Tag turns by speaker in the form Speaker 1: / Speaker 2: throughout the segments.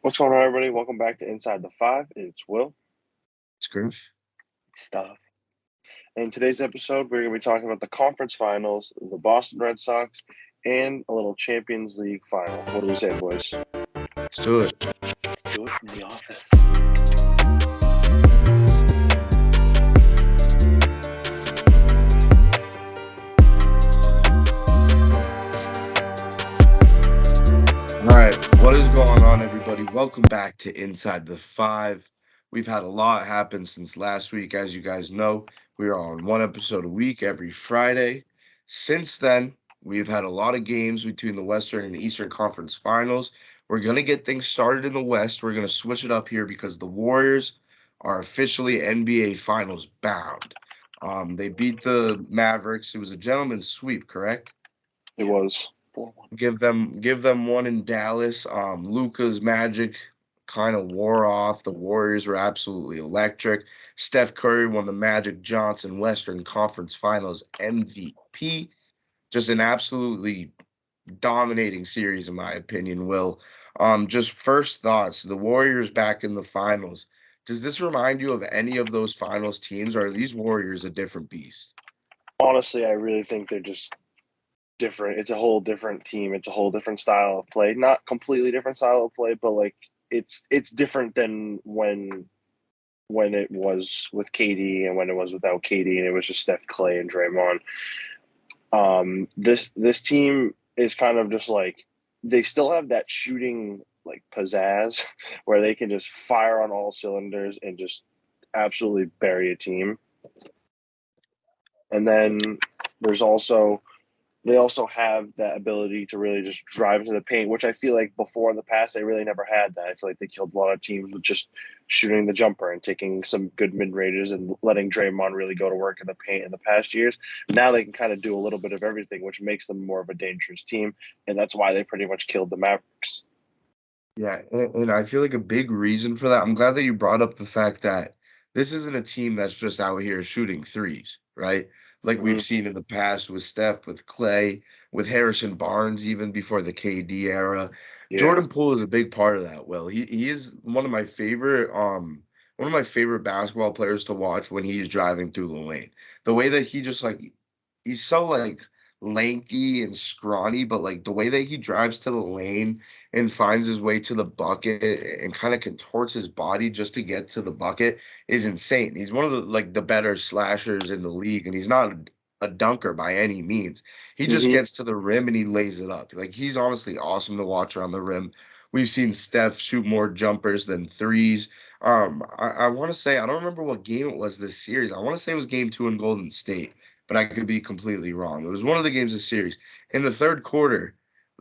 Speaker 1: What's going on, everybody? Welcome back to Inside the Five. It's Will.
Speaker 2: Scrooge.
Speaker 1: Stuff. In today's episode, we're going to be talking about the conference finals, the Boston Red Sox, and a little Champions League final. What do we say, boys?
Speaker 2: Let's do it.
Speaker 1: Do it in the office.
Speaker 2: All right. What is going on, everybody? Welcome back to Inside the Five. We've had a lot happen since last week. As you guys know, we are on one episode a week every Friday. Since then, we've had a lot of games between the Western and Eastern Conference finals. We're going to get things started in the West. We're going to switch it up here because the Warriors are officially NBA Finals bound. They beat the Mavericks. It was a gentleman's sweep, correct?
Speaker 1: It was 4-1.
Speaker 2: Give them one in Dallas. Luka's magic kind of wore off. The Warriors were absolutely electric. Steph Curry won the Magic Johnson Western Conference Finals MVP. Just an absolutely dominating series, in my opinion. Will, just first thoughts. The Warriors back in the finals. Does this remind you of any of those finals teams, or are these Warriors a different beast?
Speaker 1: Honestly, I really think they're just different. It's a whole different team. It's a whole different style of play. Not completely different style of play, but like it's different than when it was with KD and when it was without KD, and it was just Steph, Clay, and Draymond. This team is kind of just like they still have that shooting like pizzazz where they can just fire on all cylinders and just absolutely bury a team. And then there's also they also have that ability to really just drive into the paint, which I feel like before in the past they really never had that. I feel like they killed a lot of teams with just shooting the jumper and taking some good mid ranges and letting Draymond really go to work in the paint in the past years. Now they can kind of do a little bit of everything, which makes them more of a dangerous team, and that's why they pretty much killed the Mavericks.
Speaker 2: Yeah, and I feel like a big reason for that. I'm glad that you brought up the fact that this isn't a team that's just out here shooting threes, right? Like we've
Speaker 1: Mm-hmm.
Speaker 2: seen in the past with Steph, with Clay, with Harrison Barnes, even before the KD era.
Speaker 1: Yeah.
Speaker 2: Jordan Poole is a big part of that. Will he is one of my favorite basketball players to watch when he's driving through the lane. The way that he just like he's so like lanky and scrawny, but like the way that he drives to the lane and finds his way to the bucket and kind of contorts his body just to get to the bucket is insane. He's one of the better slashers in the league, and he's not a dunker by any means. He just
Speaker 1: Mm-hmm.
Speaker 2: gets to the rim and he lays it up. Like he's honestly awesome to watch around the rim. We've seen Steph shoot more jumpers than threes. I want to say I don't remember what game it was this series. I want to say it was game two in Golden State, but I could be completely wrong. It was one of the games of the series. In the third quarter,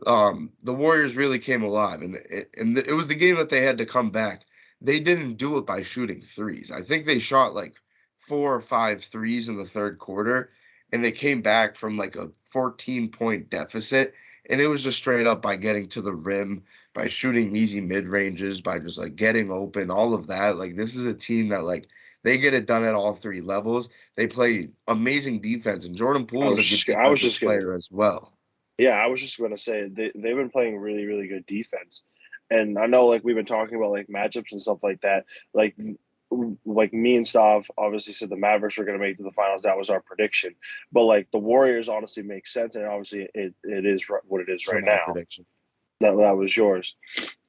Speaker 2: the Warriors really came alive, and it was the game that they had to come back. They didn't do it by shooting threes. I think they shot like 4 or 5 threes in the third quarter, and they came back from like a 14-point deficit, and it was just straight up by getting to the rim, by shooting easy mid ranges, by just like getting open, all of that. Like this is a team that like they get it done at all three levels. They play amazing defense, and Jordan Poole is a good
Speaker 1: I was
Speaker 2: defensive
Speaker 1: just gonna
Speaker 2: player as well.
Speaker 1: Yeah, I was just going to say they've been playing really, really good defense. And I know, like, we've been talking about, like, matchups and stuff like that. Like me and Stav obviously said the Mavericks were going to make it to the finals. That was our prediction. But, like, the Warriors honestly make sense. And obviously, it is what it is
Speaker 2: For
Speaker 1: right
Speaker 2: my
Speaker 1: now.
Speaker 2: prediction.
Speaker 1: That was yours.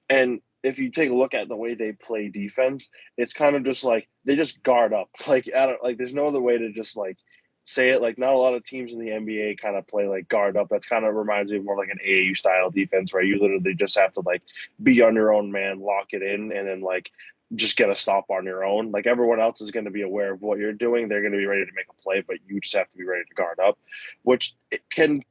Speaker 1: And if you take a look at the way they play defense, it's kind of just like they just guard up. Like I don't like. There's no other way to just like say it. Like not a lot of teams in the NBA kind of play like guard up. That's kind of reminds me of more like an AAU style defense where you literally just have to like be on your own man, lock it in, and then like just get a stop on your own. Like everyone else is going to be aware of what you're doing. They're going to be ready to make a play, but you just have to be ready to guard up, which it can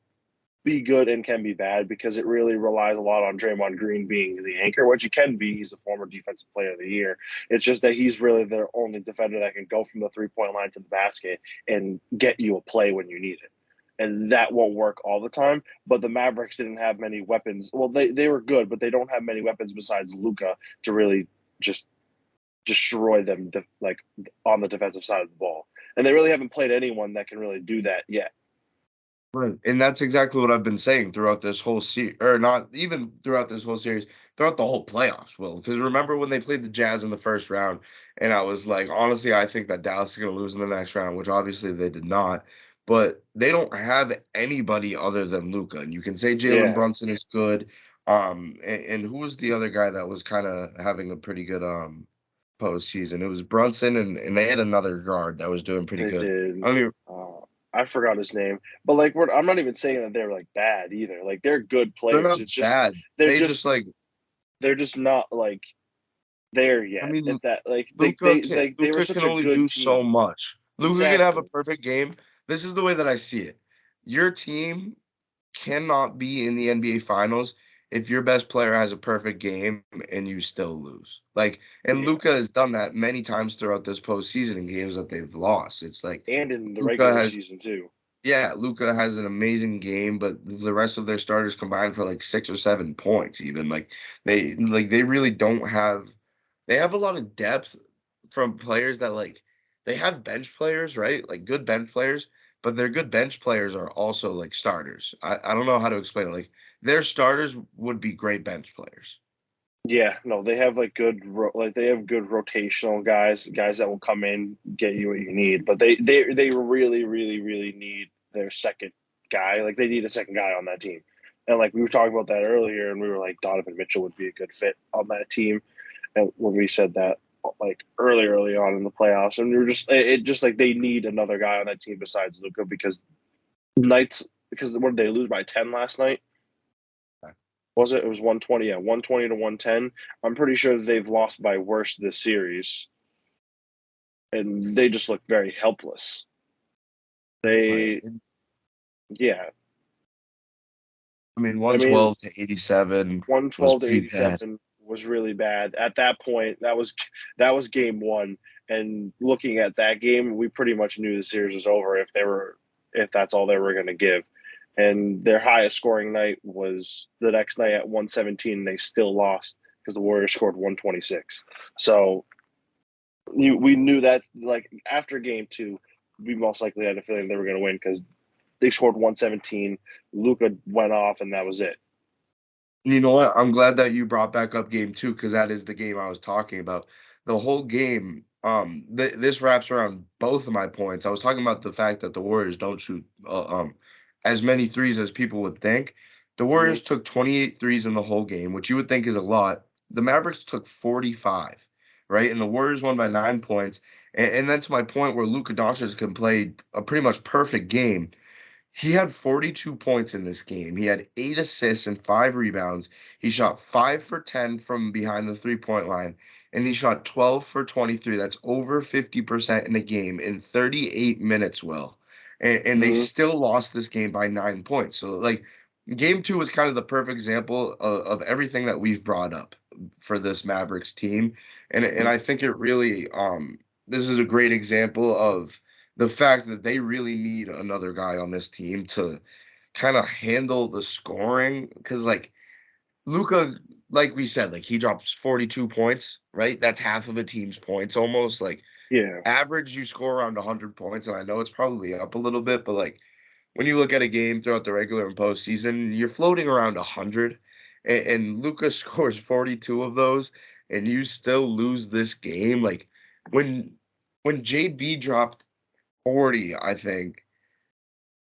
Speaker 1: be good and can be bad because it really relies a lot on Draymond Green being the anchor, which he can be. He's a former defensive player of the year. It's just that he's really the only defender that can go from the 3-point line to the basket and get you a play when you need it. And that won't work all the time. But the Mavericks didn't have many weapons. Well, they were good, but they don't have many weapons besides Luka to really just destroy them like on the defensive side of the ball. And they really haven't played anyone that can really do that yet.
Speaker 2: Right, and that's exactly what I've been saying throughout this whole series, or not even throughout this whole series, throughout the whole playoffs, Will, because remember when they played the Jazz in the first round, and I was like, honestly, I think that Dallas is gonna lose in the next round, which obviously they did not, but they don't have anybody other than Luka, and you can say Jalen
Speaker 1: Yeah,
Speaker 2: Brunson is good, and who was the other guy that was kinda having a pretty good, postseason? It was Brunson, and they had another guard that was doing pretty
Speaker 1: they
Speaker 2: good.
Speaker 1: did.
Speaker 2: I don't even
Speaker 1: Uh, I forgot his name, but like I'm not even saying that they're like bad either. Like they're good
Speaker 2: they're
Speaker 1: players.
Speaker 2: not
Speaker 1: It's just
Speaker 2: bad.
Speaker 1: they're
Speaker 2: They
Speaker 1: just
Speaker 2: just, like
Speaker 1: they're just not like there
Speaker 2: I
Speaker 1: yet.
Speaker 2: mean,
Speaker 1: At that like they were
Speaker 2: Luca can
Speaker 1: such a
Speaker 2: only do
Speaker 1: good
Speaker 2: so
Speaker 1: team.
Speaker 2: much. Luca can have a
Speaker 1: Exactly.
Speaker 2: perfect game. This is the way that I see it. Your team cannot be in the NBA finals if your best player has a perfect game and you still lose. Like, and
Speaker 1: Yeah,
Speaker 2: Luca has done that many times throughout this postseason in games that they've lost. It's like
Speaker 1: and in the
Speaker 2: Luca
Speaker 1: regular
Speaker 2: has
Speaker 1: season too.
Speaker 2: yeah, Luca has an amazing game, but the rest of their starters combined for like 6 or 7 points even. They really don't have they have a lot of depth from players that like they have bench players, right? Like good bench players, but their good bench players are also like starters. I don't know how to explain it. Like their starters would be great bench players.
Speaker 1: Yeah, no, they have like like they have good rotational guys that will come in, get you what you need. But they really need their second guy. Like they need a second guy on that team. And like we were talking about that earlier, and we were like Donovan Mitchell would be a good fit on that team. And when we said that like early on in the playoffs, and we were just it just like they need another guy on that team besides Luca because Knights because what did they lose by 10 last night? Was it? It was 120. Yeah, 120 to 110. I'm pretty sure they've lost by worse this series, and they just look very helpless.
Speaker 2: Right.
Speaker 1: They, yeah.
Speaker 2: I mean,
Speaker 1: I mean,
Speaker 2: 112 to 87 was
Speaker 1: 112 to
Speaker 2: pretty bad.
Speaker 1: 87 was really bad. At that point, that was game one. And looking at that game, we pretty much knew the series was over if that's all they were going to give. And their highest scoring night was the next night at 117. They still lost because the Warriors scored 126. So we knew that like after game two, we most likely had a feeling they were going to win because they scored 117. Luca went off, and that was it.
Speaker 2: You know what? I'm glad that you brought back up game 2 because that is the game I was talking about. The whole game, this wraps around both of my points. I was talking about the fact that the Warriors don't shoot as many threes as people would think. The
Speaker 1: Mm-hmm.
Speaker 2: Warriors took 28 threes in the whole game, which you would think is a lot. The Mavericks took 45, right? And the Warriors won by 9 points. And then to my point where Luka Doncic can play a pretty much perfect game. He had 42 points in this game. He had 8 assists and 5 rebounds. He shot 5 for 10 from behind the 3 point line, and he shot 12 for 23. That's over 50% in a game in 38 minutes, Will. And they
Speaker 1: Mm-hmm.
Speaker 2: still lost this game by 9 points. So, like, game 2 was kind of the perfect example of everything that we've brought up for this Mavericks team. And I think it really, this is a great example of the fact that they really need another guy on this team to kind of handle the scoring because like Luca, like we said, like he drops 42 points, right? That's half of a team's points almost. Like
Speaker 1: Yeah.
Speaker 2: average, you score around 100 points, and I know it's probably up a little bit, but like when you look at a game throughout the regular and postseason, you're floating around 100, and Luca scores 42 of those, and you still lose this game. Like when when JB dropped 40, I think.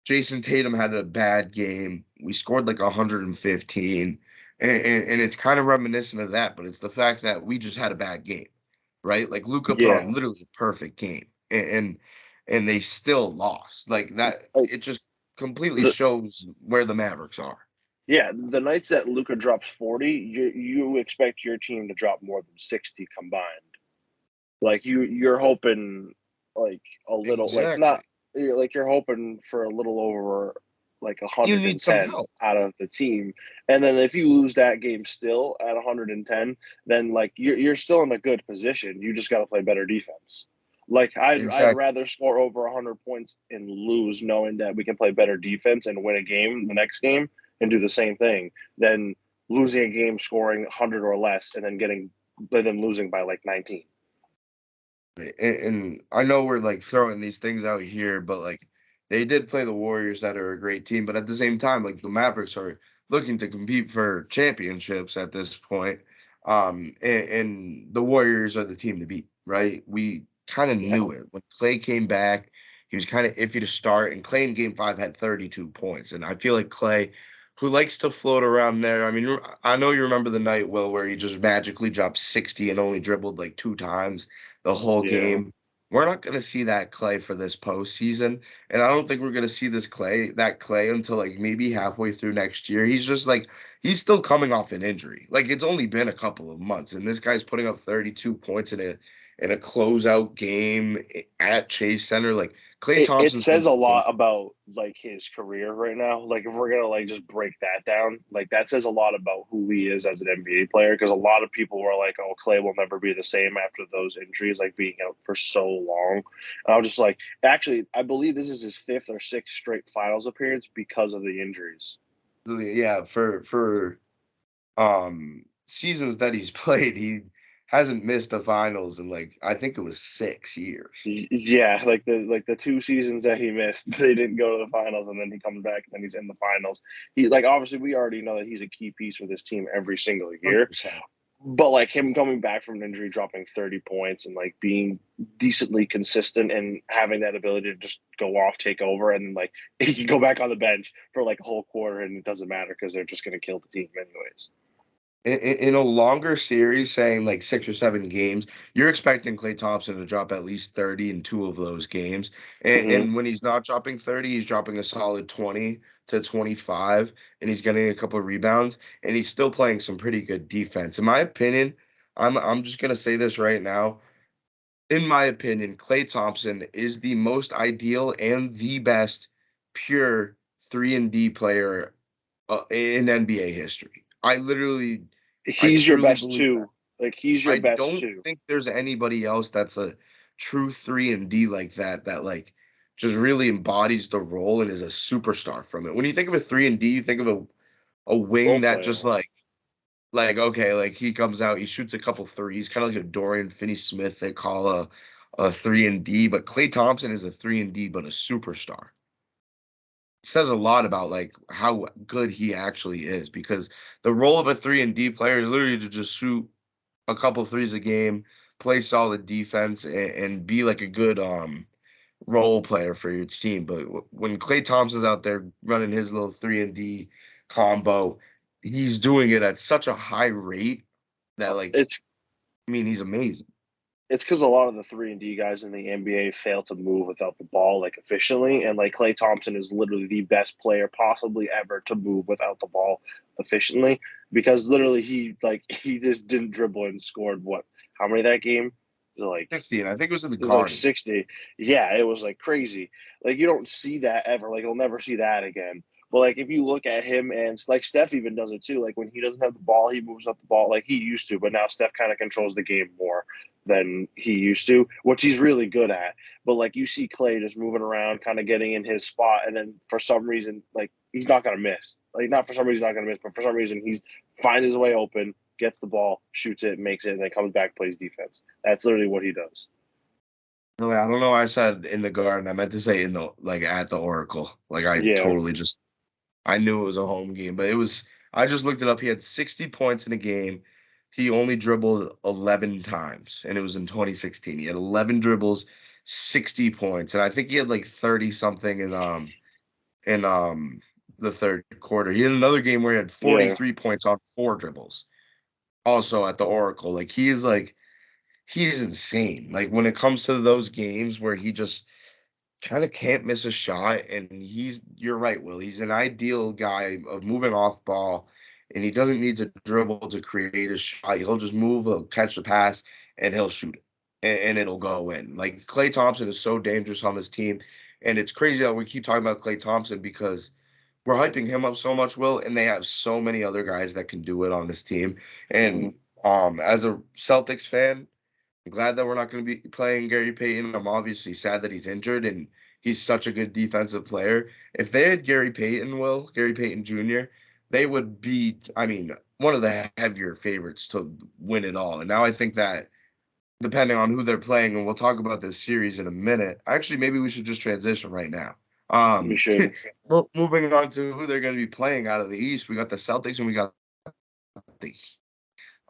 Speaker 2: Jason Tatum had a bad game. We scored like 115. And it's kind of reminiscent of that, but it's the fact that we just had a bad game, right? Like Luca put on
Speaker 1: Yeah.
Speaker 2: literally a perfect game and they still lost. Like that,
Speaker 1: Like
Speaker 2: it just completely
Speaker 1: the
Speaker 2: shows where the Mavericks are.
Speaker 1: yeah, the nights that Luca drops 40, you expect your team to drop more than 60 combined. Like you're hoping like a little like not
Speaker 2: Exactly.
Speaker 1: like you're hoping for a little over like
Speaker 2: You need some
Speaker 1: 110
Speaker 2: help.
Speaker 1: out of the team. And then if you lose that game still at 110, then like you're still in a good position. You just got to play better defense. Like I'd
Speaker 2: Exactly.
Speaker 1: rather score over 100 points and lose knowing that we can play better defense and win a game the next game and do the same thing than losing a game scoring 100 or less and then losing by like 19.
Speaker 2: And I know we're like throwing these things out here, but like They did play the Warriors that are a great team, but at the same time, like the Mavericks are looking to compete for championships at this point. And the Warriors are the team to beat, right? We kind of
Speaker 1: Yeah,
Speaker 2: knew it. When Clay came back, he was kind of iffy to start, and Clay in game 5 had 32 points. And I feel like Clay, who likes to float around there, I mean, I know you remember the night, Will, where he just magically dropped 60 and only dribbled like 2 times the whole
Speaker 1: yeah.
Speaker 2: game. We're not going to see that Clay for this postseason. And I don't think we're gonna see that Clay until like maybe halfway through next year. He's just like he's still coming off an injury. Like it's only been a couple of months, and this guy's putting up 32 points in a closeout game at Chase Center. Like Clay
Speaker 1: It
Speaker 2: Thompson's
Speaker 1: says
Speaker 2: been
Speaker 1: a
Speaker 2: looking.
Speaker 1: lot about like his career right now. Like if we're gonna like just break that down, like that says a lot about who he is as an NBA player. Because a lot of people were like, "Oh, Clay will never be the same after those injuries, like being out for so long." And I was just like, actually, I believe this is his fifth or sixth straight finals appearance because of the injuries.
Speaker 2: Yeah, for seasons that he's played, he hasn't missed the finals in like I think it was 6 years.
Speaker 1: Yeah, like the two seasons that he missed, they didn't go to the finals, and then he comes back and then he's in the finals. He like obviously we already know that he's a key piece for this team every single year,
Speaker 2: 100%.
Speaker 1: but like him coming back from an injury, dropping 30 points, and like being decently consistent and having that ability to just go off, take over, and like he can go back on the bench for like a whole quarter, and it doesn't matter because they're just going to kill the team anyways.
Speaker 2: In a longer series, saying like 6 or 7 games, you're expecting Klay Thompson to drop at least 30 in 2 of those games.
Speaker 1: Hmm.
Speaker 2: And when he's not dropping 30, he's dropping a solid 20 to 25, and he's getting a couple of rebounds, and he's still playing some pretty good defense. In my opinion, I'm just gonna say this right now. In my opinion, Klay Thompson is the most ideal and the best pure 3 and D player in NBA history. I
Speaker 1: He's your
Speaker 2: truly
Speaker 1: best
Speaker 2: believe that.
Speaker 1: two. Like he's your
Speaker 2: I
Speaker 1: best
Speaker 2: don't
Speaker 1: two.
Speaker 2: think there's anybody else that's a true 3 and D like that, that like just really embodies the role and is a superstar from it. When you think of a 3 and D, you think of a wing
Speaker 1: Role
Speaker 2: that just
Speaker 1: player.
Speaker 2: like okay, like he comes out, he shoots a couple threes, kind of like a Dorian Finney-Smith they call a 3 and D, but Klay Thompson is a 3 and D, but a superstar. Says a lot about like how good he actually is because the role of a 3 and D player is literally to just shoot a couple threes a game, play solid defense, and be like a good role player for your team. But when Klay Thompson's out there running his little 3 and D combo, he's doing it at such a high rate that like
Speaker 1: It's
Speaker 2: I mean he's amazing.
Speaker 1: it's because a lot of the 3 and D guys in the NBA fail to move without the ball like efficiently, and like Clay Thompson is literally the best player possibly ever to move without the ball efficiently because literally he just didn't dribble and scored what how many that game? Like
Speaker 2: 16, I think it was in the
Speaker 1: it was like
Speaker 2: Garden.
Speaker 1: 60. Yeah, it was like crazy. Like you don't see that ever. Like you'll never see that again. But like if you look at him and like Steph even does it too. Like when he doesn't have the ball, he moves up the ball like he used to. But now Steph kind of controls the game more than he used to, which he's really good at. But like you see Clay just moving around, kind of getting in his spot, and then for some reason, like he's not gonna miss. Like not for some reason he's not gonna miss, but for some reason he's finds his way open, gets the ball, shoots it, makes it, and then comes back, plays defense. That's literally what he does.
Speaker 2: Really, I don't know why I said in the Garden. I meant to say in the like at the Oracle. Like I
Speaker 1: Yeah,
Speaker 2: totally just I knew it was a home game, but it was I just looked it up. He had 60 points in a game. He only dribbled 11 times, and it was in 2016. He had 11 dribbles, 60 points, and I think he had like 30 something in the third quarter. He had another game where he had
Speaker 1: yeah.
Speaker 2: 43 points on 4 dribbles. Also at the Oracle. Like he's insane. Like when it comes to those games where he just kind of can't miss a shot. And you're right, Will. He's an ideal guy of moving off ball, and he doesn't need to dribble to create a shot. He'll just move, he'll catch the pass, and he'll shoot it, and it'll go in. Like Klay Thompson is so dangerous on this team, and it's crazy that we keep talking about Klay Thompson because we're hyping him up so much, Will, and they have so many other guys that can do it on this team.
Speaker 1: Mm-hmm.
Speaker 2: And as a Celtics fan, I'm glad that we're not going to be playing Gary Payton. I'm obviously sad that he's injured and he's such a good defensive player. If they had Gary Payton Jr., they would be, I mean, one of the heavier favorites to win it all. And now I think that depending on who they're playing, and we'll talk about this series in a minute, actually, maybe we should just transition right now.
Speaker 1: We
Speaker 2: Um,
Speaker 1: should.
Speaker 2: moving on to who they're going to be playing out of the East, we got the Celtics and we got the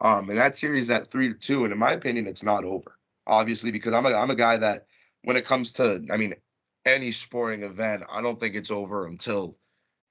Speaker 2: and that series at 3-2. And in my opinion, it's not over. Obviously, because I'm a guy that when it comes to, I mean, any sporting event, I don't think it's over until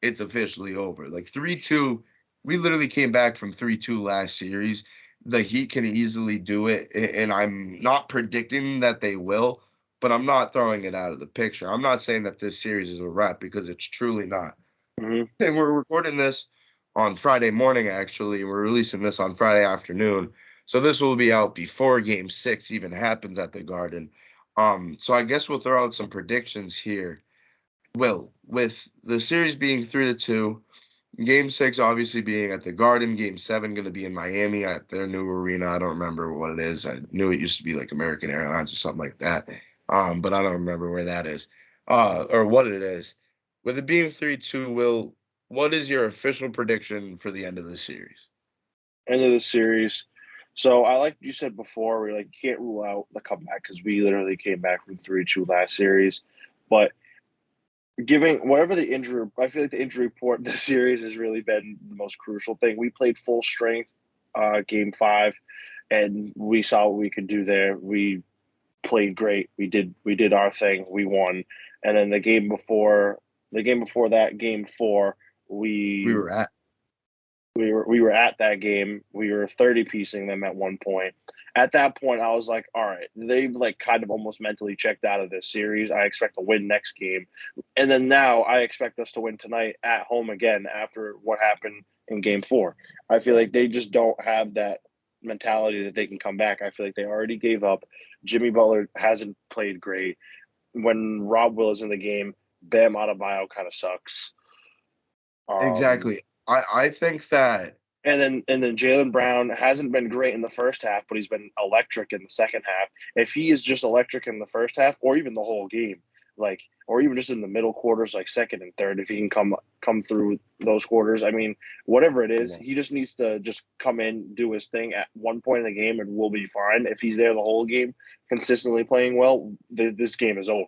Speaker 2: it's officially over. Like 3-2, we literally came back from 3-2 last series. The Heat can easily do it, and I'm not predicting that they will, but I'm not throwing it out of the picture. I'm not saying that this series is a wrap because it's truly not.
Speaker 1: Hmm.
Speaker 2: And we're recording this on Friday morning, actually. We're releasing this on Friday afternoon. So this will be out before game six even happens at the Garden. So I guess we'll throw out some predictions here. Well, with the series being 3-2, game six obviously being at the Garden, game seven going to be in Miami at their new arena. I don't remember what it is. I knew it used to be like American Airlines or something like that. But I don't remember where that is, or what it is. With it being 3-2, Will, what is your official prediction for the end of the series?
Speaker 1: End of the series. So I like you said before, we like can't rule out the comeback because we literally came back from 3-2 last series. But giving whatever the injury, I feel like the injury report this series has really been the most crucial thing. We played full strength, game five, and we saw what we could do there. We played great. We did our thing. We won. And then the game before that, game four,
Speaker 2: We
Speaker 1: we
Speaker 2: were at.
Speaker 1: we were at that game. We were 30 piecing them at one point. At that point, I was like, all right, they've like kind of almost mentally checked out of this series. I expect to win next game. And then now I expect us to win tonight at home again after what happened in game four. I feel like they just don't have that mentality that they can come back. I feel like they already gave up. Jimmy Butler hasn't played great. When Rob Will is in the game, Bam Adebayo kind of sucks. Um,
Speaker 2: Exactly. I think that
Speaker 1: and then Jalen Brown hasn't been great in the first half, but he's been electric in the second half. If he is just electric in the first half, or even the whole game, like, or even just in the middle quarters, like second and third, if he can come through those quarters, I mean, whatever it is, he just needs to just come in, do his thing at one point in the game, and we'll be fine. If he's there the whole game, consistently playing well, this game is over.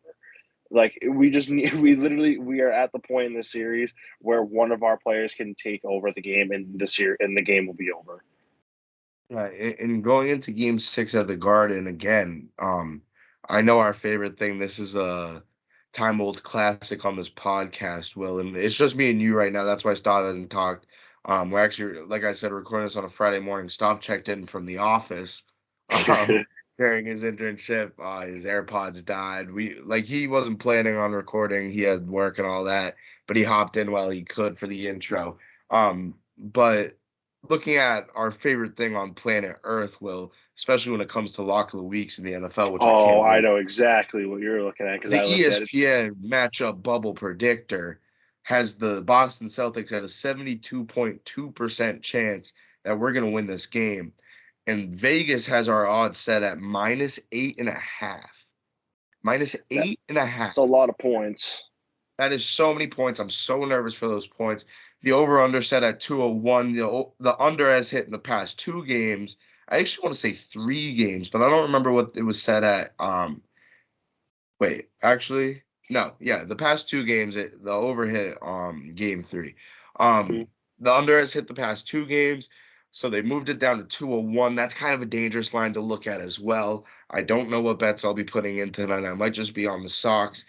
Speaker 1: Like we just need, we are at the point in the series where one of our players can take over the game, and the game will be over.
Speaker 2: yeah, and going into game six at the Garden again, I know our favorite thing. This is a time old classic on this podcast, Will, and it's just me and you right now. That's why Stav hasn't talked. We're actually, like I said, recording this on a Friday morning. Stav checked in from the office, um, during his internship. His AirPods died. He wasn't planning on recording. He had work and all that, but he hopped in while he could for the intro. But looking at our favorite thing on planet Earth, Will, especially when it comes to lock of the weeks in the NFL, which I
Speaker 1: Oh,
Speaker 2: can't
Speaker 1: I
Speaker 2: wait.
Speaker 1: know exactly what you're looking at because
Speaker 2: The
Speaker 1: I looked at it.
Speaker 2: ESPN matchup bubble predictor has the Boston Celtics at a 72.2% chance that we're going to win this game. And Vegas has our odds set at -8.5. Minus
Speaker 1: That's
Speaker 2: eight and a half.
Speaker 1: a lot of points.
Speaker 2: That is so many points. I'm so nervous for those points. The over under set at 201. The under has hit in the past two games. I actually want to say three games, but I don't remember what it was set at. Wait, actually, no. Yeah, the past two games, the over hit game three.
Speaker 1: Mhm.
Speaker 2: The under has hit the past two games, so they moved it down to 201. That's kind of a dangerous line to look at as well. I don't know what bets I'll be putting in tonight. I might just be on the Sox.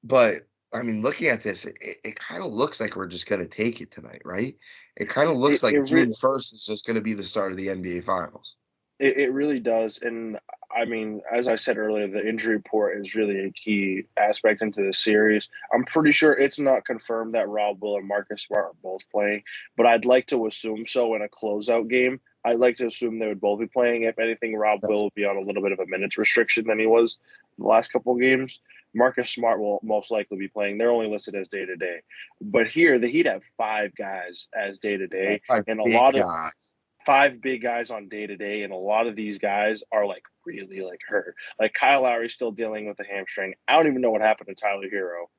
Speaker 2: But I mean, looking at this, it kind of looks like we're just gonna take it tonight, right? It kind of
Speaker 1: It
Speaker 2: looks like
Speaker 1: it, re-
Speaker 2: June 1st is just gonna be the start of the NBA Finals.
Speaker 1: it really does. And I mean, as I said earlier, the injury report is really a key aspect into the series. I'm pretty sure it's not confirmed that Rob Will and Marcus Smart are both playing, but I'd like to assume so in a closeout game. I'd like to assume they would both be playing. If anything, Rob will be on a little bit of a minutes restriction than he was the last couple of games. Marcus Smart will most likely be playing. They're only listed as day to day. But here, the Heat have five guys as day to
Speaker 2: Yeah,
Speaker 1: day,
Speaker 2: five
Speaker 1: and a
Speaker 2: big
Speaker 1: lot of
Speaker 2: guys.
Speaker 1: five big guys on day to day, and a lot of these guys are like really like hurt. Like Kyle Lowry's still dealing with a hamstring. I don't even know what happened to Tyler Hero.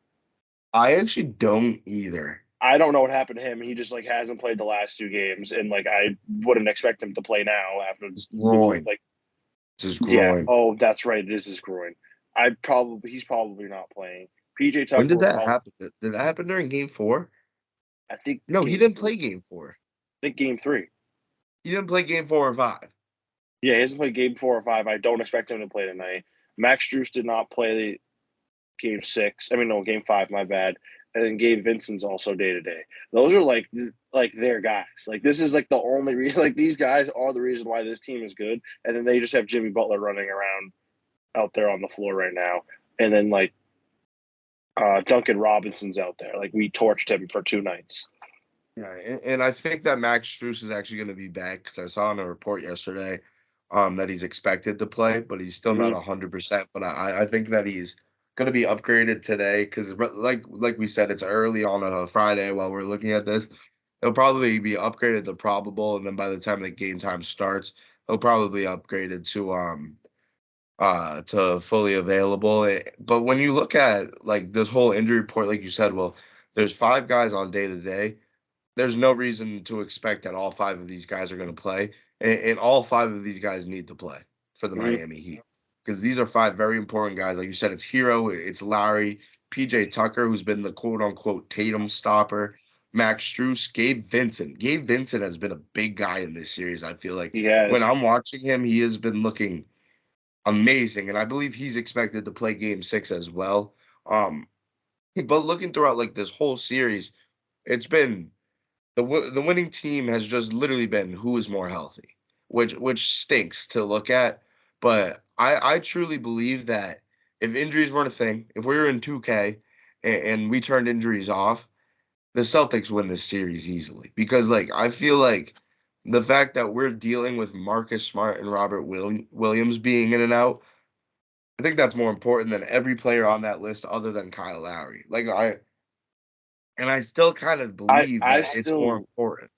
Speaker 2: I actually don't either.
Speaker 1: I don't know what happened to him. He just like hasn't played the last two games, and like I wouldn't expect him to play now after
Speaker 2: His groin.
Speaker 1: like
Speaker 2: It's his
Speaker 1: yeah.
Speaker 2: groin.
Speaker 1: Oh, that's right. It is his groin. He's probably not playing. PJ
Speaker 2: When
Speaker 1: Tucker
Speaker 2: did
Speaker 1: was
Speaker 2: that
Speaker 1: out.
Speaker 2: happen? Did that happen during game 4?
Speaker 1: I think
Speaker 2: No, he
Speaker 1: game
Speaker 2: didn't
Speaker 1: three.
Speaker 2: play game 4.
Speaker 1: I think game three.
Speaker 2: He didn't play game 4 or 5.
Speaker 1: Yeah, he hasn't played game 4 or 5. I don't expect him to play tonight. Max Struess did not play game six. I mean, no, game five. My bad. And then Gabe Vincent's also day to day. Those are like their guys. Like this is like the only reason. Like these guys are the reason why this team is good. And then they just have Jimmy Butler running around out there on the floor right now. And then like Duncan Robinson's out there. Like we torched him for 2 nights.
Speaker 2: Yeah, and I think that Max Strus is actually going to be back because I saw in a report yesterday that he's expected to play, but he's still not
Speaker 1: Mm-hmm.
Speaker 2: 100%. But I think that he's going to be upgraded today because, like we said, it's early on a Friday while we're looking at this. He'll probably be upgraded to probable, and then by the time the game time starts, he'll probably be upgraded to fully available. But when you look at like this whole injury report, like you said, well, there's 5 guys on day to day. There's no reason to expect that all 5 of these guys are going to play, and all 5 of these guys need to play for the
Speaker 1: Mm-hmm.
Speaker 2: Miami Heat because these are 5 very important guys. Like you said, it's Hero, it's Lowry, PJ Tucker, who's been the quote unquote Tatum stopper, Max Strus, Gabe Vincent. Gabe Vincent has been a big guy in this series. I feel like
Speaker 1: He
Speaker 2: when
Speaker 1: has.
Speaker 2: I'm watching him, he has been looking amazing, and I believe he's expected to play Game 6 as well. Um, but looking throughout like this whole series, it's been the winning team has just literally been who is more healthy, which stinks to look at. But I truly believe that if injuries weren't a thing, if we were in 2K and we turned injuries off, the Celtics win this series easily because like I feel like the fact that we're dealing with Marcus Smart and Robert Williams being in and out, I think that's more important than every player on that list other than Kyle Lowry. I still kind of
Speaker 1: I
Speaker 2: believe
Speaker 1: I
Speaker 2: that it's more
Speaker 1: still
Speaker 2: important.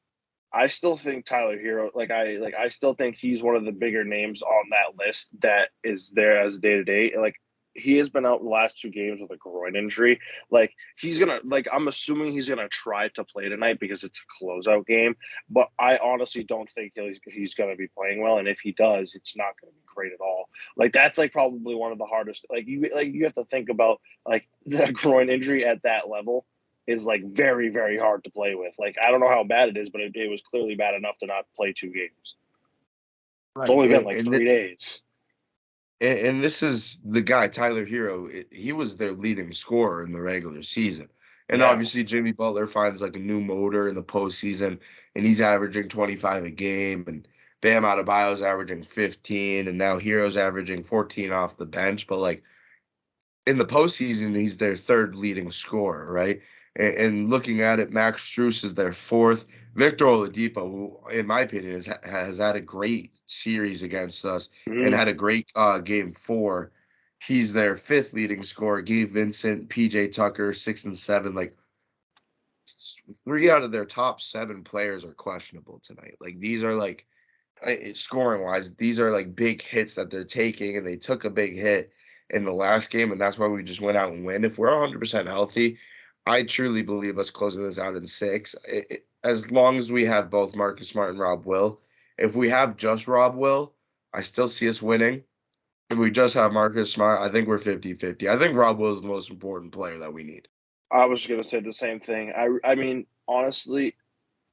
Speaker 1: I still think Tyler Hero, I still think he's one of the bigger names on that list that is there as a day to day. Like he has been out the last 2 games with a groin injury. Like he's gonna like I'm assuming he's gonna try to play tonight because it's a closeout game. But I honestly don't think he's gonna be playing well. And if he does, it's not gonna be great at all. Like that's like probably one of the hardest. Like you have to think about like the groin injury at that level is like very, very hard to play with. Like I don't know how bad it is, but it was clearly bad enough to not play 2 games. It's
Speaker 2: Right,
Speaker 1: only been like 3 days.
Speaker 2: and this is the guy, Tyler Hero. He was their leading scorer in the regular season, and
Speaker 1: Yeah.
Speaker 2: obviously Jimmy Butler finds like a new motor in the postseason, and he's averaging 25 a game, and Bam Adebayo's averaging 15, and now Hero's averaging 14 off the bench. But like in the postseason, he's their third leading scorer, right? And looking at it, Max Strus is their fourth. Victor Oladipo, who, in my opinion, has had a great series against us and
Speaker 1: Mm-hmm.
Speaker 2: had a great game 4. He's their fifth leading scorer. Gabe Vincent, PJ Tucker, 6 and 7. Like 3 out of their top 7 players are questionable tonight. Like these are like scoring wise, these are like big hits that they're taking, and they took a big hit in the last game, and that's why we just went out and win. If we're 100% healthy, I truly believe us closing this out in 6. As long as we have both Marcus Smart and Rob Will. If we have just Rob Will, I still see us winning. If we just have Marcus Smart, I think we're 50-50. I think Rob Will is the most important player that we need.
Speaker 1: I was gonna say the same thing. I mean, honestly,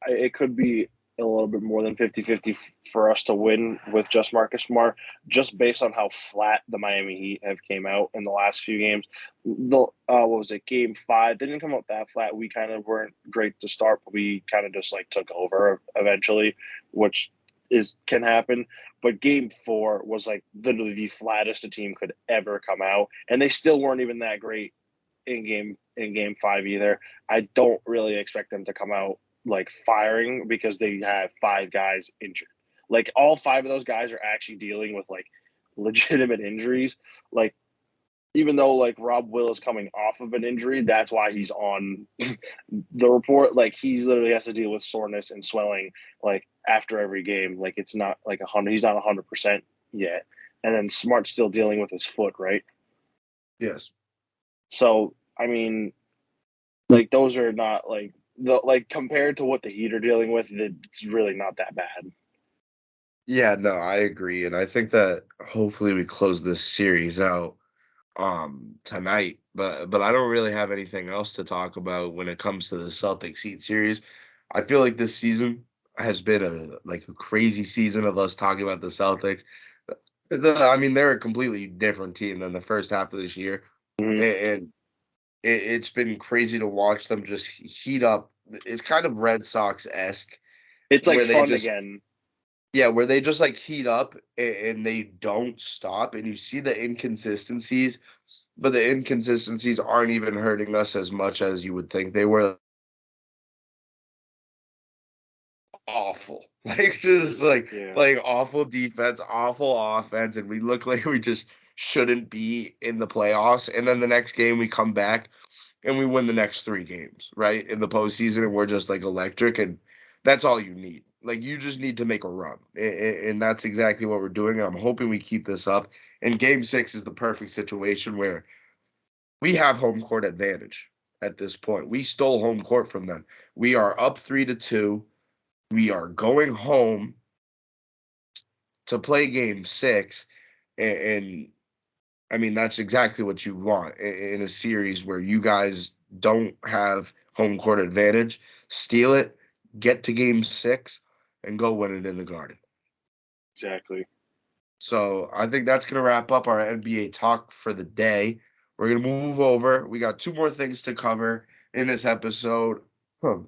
Speaker 1: it could be a little bit more than 50-50 for us to win with just Marcus Smart, just based on how flat the Miami Heat have came out in the last few games. What was it, game 5? They didn't come out that flat. We kind of weren't great to start, but we kind of just like took over eventually, which is can happen. But game 4 was like literally the flattest a team could ever come out, and they still weren't even that great in game 5 either. I don't really expect them to come out like firing because they have 5 guys injured. Like all 5 of those guys are actually dealing with like legitimate injuries. Like even though like Rob Will is coming off of an injury, that's why he's on the report. Like he's literally has to deal with soreness and swelling like after every game. Like it's not like 100. He's not 100% yet. And then Smart's still dealing with his foot, right?
Speaker 2: Yes.
Speaker 1: So I mean, like those are not like compared to what the Heat are dealing with, it's really not that bad.
Speaker 2: Yeah, no, I agree. And I think that hopefully we close this series out tonight, but I don't really have anything else to talk about when it comes to the Celtics Heat series. I feel like this season has been a crazy season of us talking about the Celtics. I mean, they're a completely different team than the first half of this year,
Speaker 1: Hmm.
Speaker 2: and it's been crazy to watch them just heat up. It's kind of Red Sox esque
Speaker 1: It's like
Speaker 2: where they
Speaker 1: fun
Speaker 2: just
Speaker 1: again.
Speaker 2: where they just like heat up and they don't stop, and you see the inconsistencies, but the inconsistencies aren't even hurting us as much as you would think they were. Awful, like just like
Speaker 1: Yeah,
Speaker 2: playing awful defense, awful offense, and we look like we just shouldn't be in the playoffs. And then the next game we come back and we win the next three games, right? In the postseason, and we're just like electric, and that's all you need. Like you just need to make a run, and that's exactly what we're doing. And I'm hoping we keep this up. And Game Six is the perfect situation where we have home court advantage at this point. We stole home court from them. We are up 3-2. We are going home to play Game Six, and I mean, that's exactly what you want in a series where you guys don't have home court advantage. Steal it, get to game six, and go win it in the Garden.
Speaker 1: exactly.
Speaker 2: So I think that's going to wrap up our NBA talk for the day. We're going to move over. We got two more things to cover in this episode. Huh.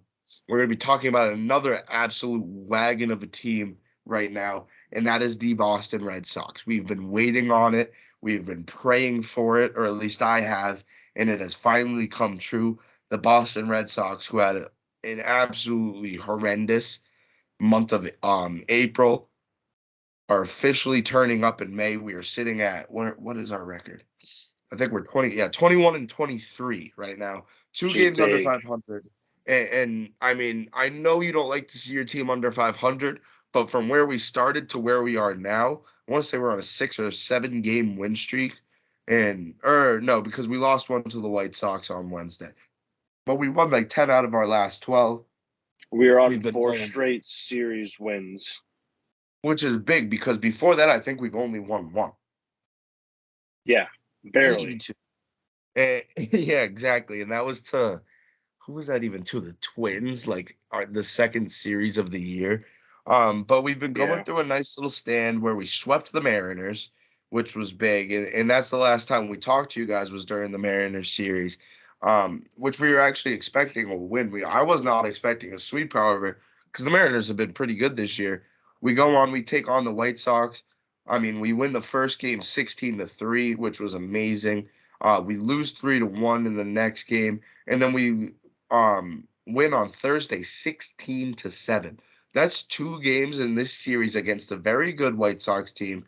Speaker 2: We're going to be talking about another absolute wagon of a team right now, and that is the Boston Red Sox. We've been waiting on it. We've been praying for it, or at least I have, and it has finally come true. The Boston Red Sox, who had an absolutely horrendous month of April, are officially turning up in May. We are sitting at what is our record? I think we're 21 and 23 right now. Two
Speaker 1: Which is
Speaker 2: games under
Speaker 1: big.
Speaker 2: 500. And I mean, I know you don't like to see your team under 500, but from where we started to where we are now, I want to say we're on a 6 or 7 game win streak. And or no, because we lost one to the White Sox on Wednesday. But we won like 10 out of our last 12.
Speaker 1: We are on
Speaker 2: We've been
Speaker 1: four
Speaker 2: playing,
Speaker 1: straight series wins.
Speaker 2: which is big because before that I think we've only won one.
Speaker 1: Yeah,
Speaker 2: Maybe
Speaker 1: barely.
Speaker 2: two. Yeah, exactly. And that was to who was that even to? The Twins, like the second series of the year. But we've been going
Speaker 1: Yeah,
Speaker 2: through a nice little stand where we swept the Mariners, which was big, and that's the last time we talked to you guys was during the Mariners series, which we were actually expecting a win. I was not expecting a sweep, however, because the Mariners have been pretty good this year. We go on, we take on the White Sox. I mean, we win the first game 16-3, which was amazing. We lose 3-1 in the next game, and then we win on Thursday 16-7. That's two games in this series against a very good White Sox team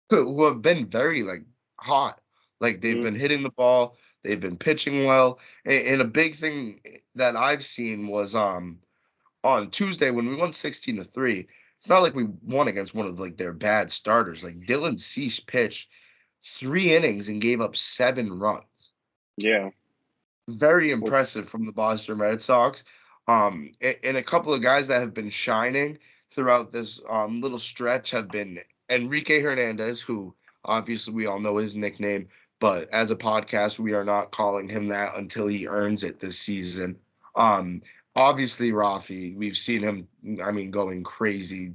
Speaker 2: who have been very like hot. Like they've
Speaker 1: mm,
Speaker 2: been hitting the ball, they've been pitching well. And a big thing that I've seen was on Tuesday when we won 16-3. It's not like we won against one of like their bad starters. Like Dylan Cease pitched 3 innings and gave up 7 runs.
Speaker 1: yeah.
Speaker 2: Very
Speaker 1: Well,
Speaker 2: impressive from the Boston Red Sox. And a couple of guys that have been shining throughout this little stretch have been Enrique Hernandez, who obviously we all know his nickname, but as a podcast, we are not calling him that until he earns it this season. Um, Obviously, Rafi, we've seen him, I mean, going crazy,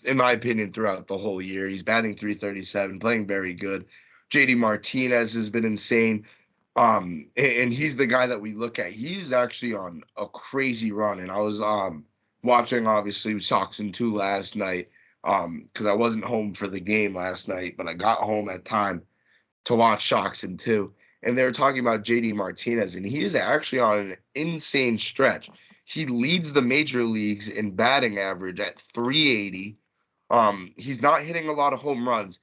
Speaker 2: in my opinion, throughout the whole year. He's batting 337, playing very good. JD Martinez has been insane. And he's the guy that we look at. He's actually on a crazy run, and I was watching obviously Sox and two last night because I wasn't home for the game last night, but I got home at time to watch Sox and two, and they were talking about JD Martinez, and he is actually on an insane stretch. He leads the major leagues in batting average at 380. He's not hitting a lot of home runs,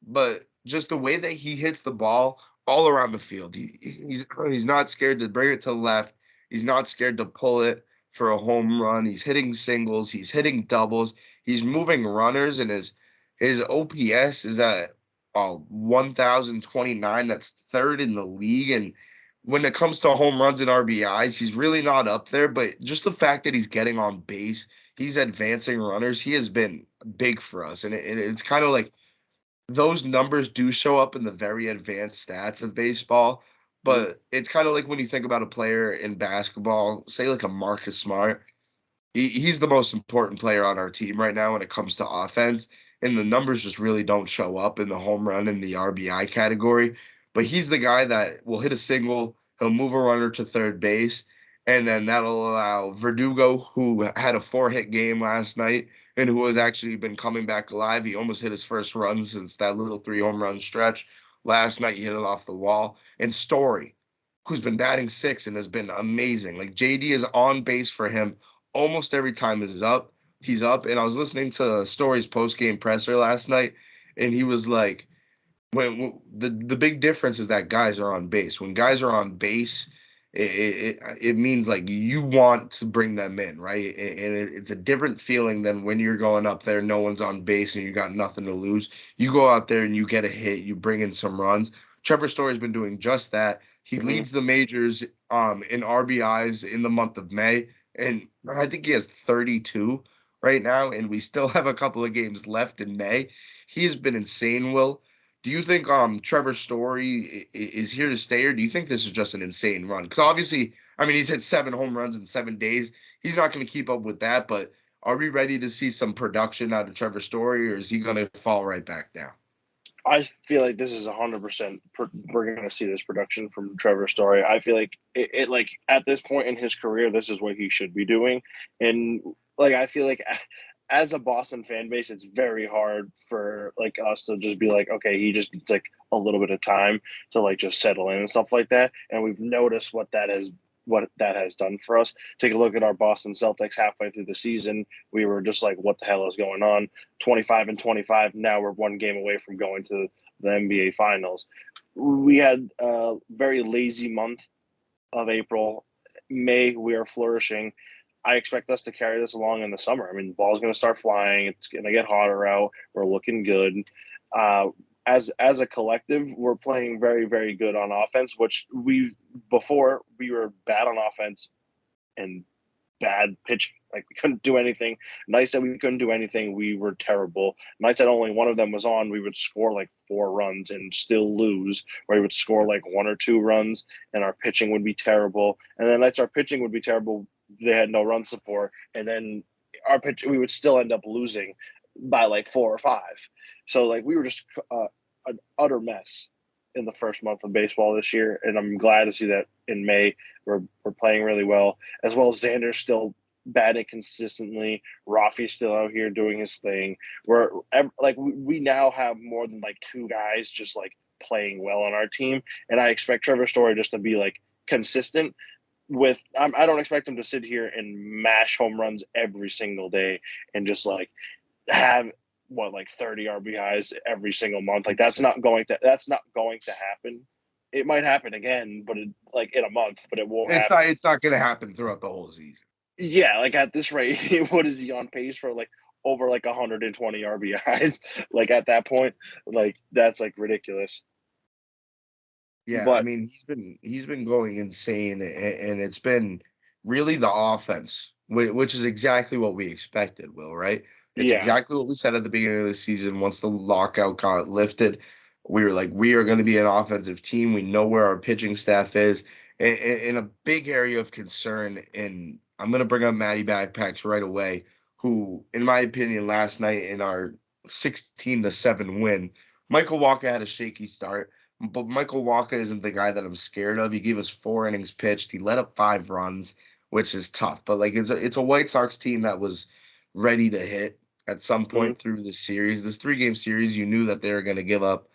Speaker 2: but just the way that he hits the ball all around the field, he's not scared to bring it to the left. He's not scared to pull it for a home run. He's hitting singles. He's hitting doubles. He's moving runners, and his OPS is at 1,029. That's third in the league. And when it comes to home runs and RBIs, he's really not up there. But just the fact that he's getting on base, he's advancing runners. He has been big for us, and it's kind of like those numbers do show up in the very advanced stats of baseball,
Speaker 1: Mhm.
Speaker 2: but it's kind of like when you think about a player in basketball, say like a Marcus Smart. He's the most important player on our team right now when it comes to offense, and the numbers just really don't show up in the home run and the RBI category. But he's the guy that will hit a single, he'll move a runner to third base, and then that'll allow Verdugo, who had a 4-hit game last night and who has actually been coming back alive. He almost hit his first run since that little 3 home run stretch. Last night, he hit it off the wall. And Story, who's been batting six and has been amazing. Like JD is on base for him almost every time he's up. And I was listening to Story's post game presser last night, and he was like, when the big difference is that guys are on base. When guys are on base, it means like you want to bring them in, right? And it's a different feeling than when you're going up there, no one's on base, and you got nothing to lose. You go out there and you get a hit, you bring in some runs. Trevor Story's been doing just that. He
Speaker 1: Mhm.
Speaker 2: leads the majors in RBIs in the month of May, and I think he has 32 right now, and we still have a couple of games left in May. He has been insane, Will. Do you think Trevor Story is here to stay, or do you think this is just an insane run? Because obviously, I mean, he's hit 7 home runs in 7 days. He's not going to keep up with that, but are we ready to see some production out of Trevor Story, or is he going to fall right back down?
Speaker 1: I feel like this is 100%. We're going to see this production from Trevor Story. I feel like like at this point in his career, this is what he should be doing. And like, I feel like as a Boston fan base, it's very hard for like us to just be like, okay, he just needs like a little bit of time to like just settle in and stuff like that. And we've noticed what that has done for us. Take a look at our Boston Celtics halfway through the season. We were just like, what the hell is going on? 25 and 25. Now we're one game away from going to the NBA Finals. We had a very lazy month of April. May, we are flourishing. I expect us to carry this along in the summer. I mean, the ball's going to start flying. It's going to get hotter out. We're looking good. Uh, as a collective, we're playing very, very good on offense, which before we were bad on offense and bad pitching. Like we couldn't do anything. Nights that we couldn't do anything, we were terrible. Nights that only one of them was on, we would score like 4 runs and still lose. Or we would score like 1 or 2 runs, and our pitching would be terrible. And then nights our pitching would be terrible, they had no run support, and then our pitch we would still end up losing by like 4 or 5. So like we were just an utter mess in the first month of baseball this year, and I'm glad to see that in May we're playing really well, as well as Xander's still batting consistently. Rafi's still out here doing his thing. We're like we now have more than like 2 guys just like playing well on our team, and I expect Trevor Story just to be like consistent. I don't expect him to sit here and mash home runs every single day and just like have what like 30 RBIs every single month. Like that's not going to happen. It might happen again, but like in a month, but it won't
Speaker 2: It's
Speaker 1: happen.
Speaker 2: not. It's not going to happen throughout the whole season.
Speaker 1: Yeah, like at this rate, what is he on pace for? Like over like 120 RBIs? Like at that point, like that's like ridiculous.
Speaker 2: Yeah, I
Speaker 1: But
Speaker 2: mean, he's been going insane, and it's been really the offense, which is exactly what we expected, Will, right? It's
Speaker 1: yeah,
Speaker 2: exactly what we said at the beginning of the season. Once the lockout got lifted, we were like, we are going to be an offensive team. We know where our pitching staff is. And a big area of concern, and I'm going to bring up Matty Backpacks right away, who, in my opinion, last night in our 16-7 win, Michael Walker had a shaky start. But Michael Walker isn't the guy that I'm scared of. He gave us 4 innings pitched. He let up 5 runs, which is tough. But like it's a White Sox team that was ready to hit at some
Speaker 1: mhm.
Speaker 2: point through the series. This 3-game series, you knew that they were going to give up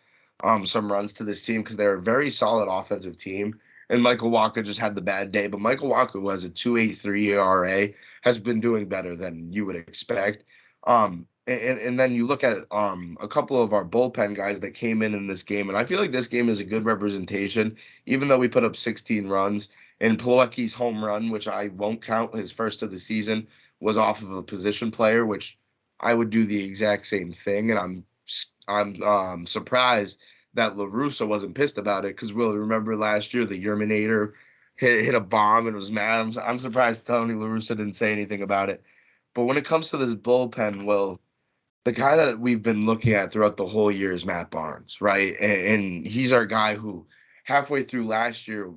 Speaker 2: some runs to this team because they're a very solid offensive team. And Michael Walker just had the bad day. But Michael Walker, who has a 2.83 ERA, has been doing better than you would expect. And then you look at a couple of our bullpen guys that came in this game, and I feel like this game is a good representation, even though we put up 16 runs. And Plawecki's home run, which I won't count his first of the season, was off of a position player, which I would do the exact same thing. And I'm surprised that LaRussa wasn't pissed about it because we'll remember last year the Yerminator hit a bomb and was mad. I'm surprised Tony LaRussa didn't say anything about it. But when it comes to this bullpen, well, the guy that we've been looking at throughout the whole year is Matt Barnes, right? And he's our guy who halfway through last year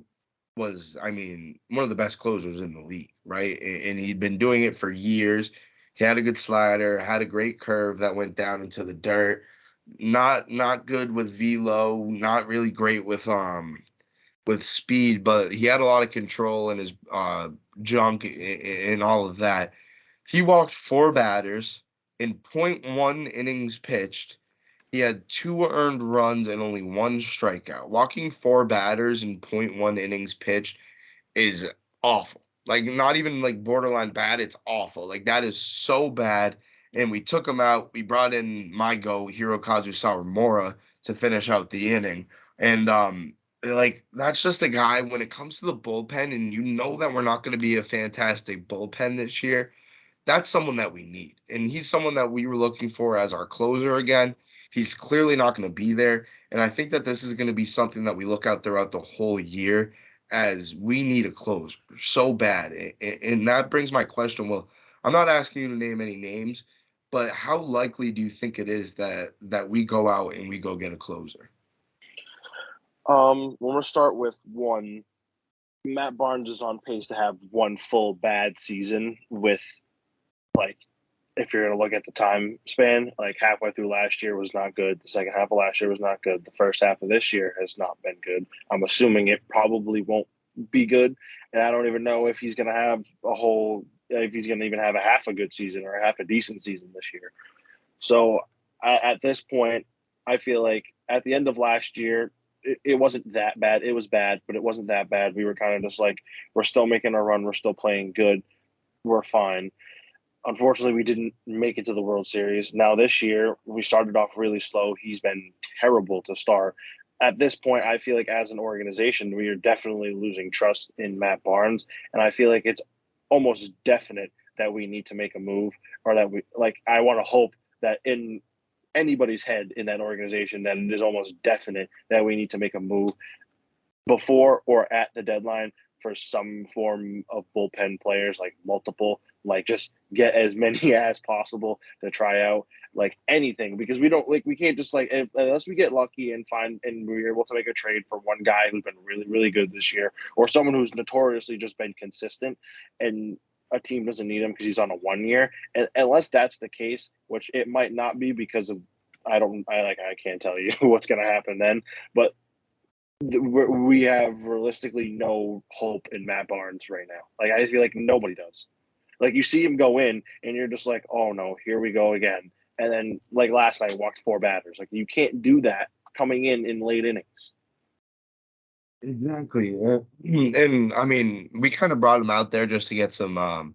Speaker 2: was, I mean, one of the best closers in the league, right? And he'd been doing it for years. He had a good slider, had a great curve that went down into the dirt. Not good with velo, not really great with speed, but he had a lot of control in his junk and all of that. He walked four batters in point one innings pitched. He had two earned runs and only one strikeout. Walking four batters in point one innings pitched is awful. Like not even like borderline bad, it's awful. Like that is so bad. And we took him out. We brought in my go Hirokazu Sawamura to finish out the inning. And like that's just a guy when it comes to the bullpen, and you know that we're not going to be a fantastic bullpen this year, that's someone that we need. And he's someone that we were looking for as our closer again. He's clearly not going to be there. And I think that this is going to be something that we look at throughout the whole year as we need a closer so bad. And that brings my question. Well, I'm not asking you to name any names, but how likely do you think it is that we go out and we go get a closer?
Speaker 1: We're gonna start with one. Matt Barnes is on pace to have one full bad season with like if you're going to look at the time span, like halfway through last year was not good. The second half of last year was not good. The first half of this year has not been good. I'm assuming it probably won't be good. And I don't even know if he's going to have a whole, if he's going to even have a half a good season or a half a decent season this year. So at this point, I feel like at the end of last year, it wasn't that bad. It was bad, but it wasn't that bad. We were kind of just like, we're still making a run. We're still playing good. We're fine. Unfortunately, we didn't make it to the World Series. Now this year, we started off really slow. He's been terrible to start. At this point, I feel like as an organization, we are definitely losing trust in Matt Barnes, and I feel like it's almost definite that we need to make a move, or that we like. I want to hope that in anybody's head in that organization, that it is almost definite that we need to make a move before or at the deadline for some form of bullpen players, like multiple, like just get as many as possible to try out, like anything, because we don't like we can't just like unless we get lucky and find and we're able to make a trade for one guy who's been really really good this year, or someone who's notoriously just been consistent, and a team doesn't need him because he's on a 1 year. And unless that's the case, which it might not be because of I can't tell you what's going to happen then, but we have realistically no hope in Matt Barnes right now. Like I feel like nobody does. Like you see him go in, and you're just like, oh no, here we go again. And then like last night, walked four batters. Like you can't do that coming in late innings.
Speaker 2: Exactly. And I mean, we kind of brought him out there just to get some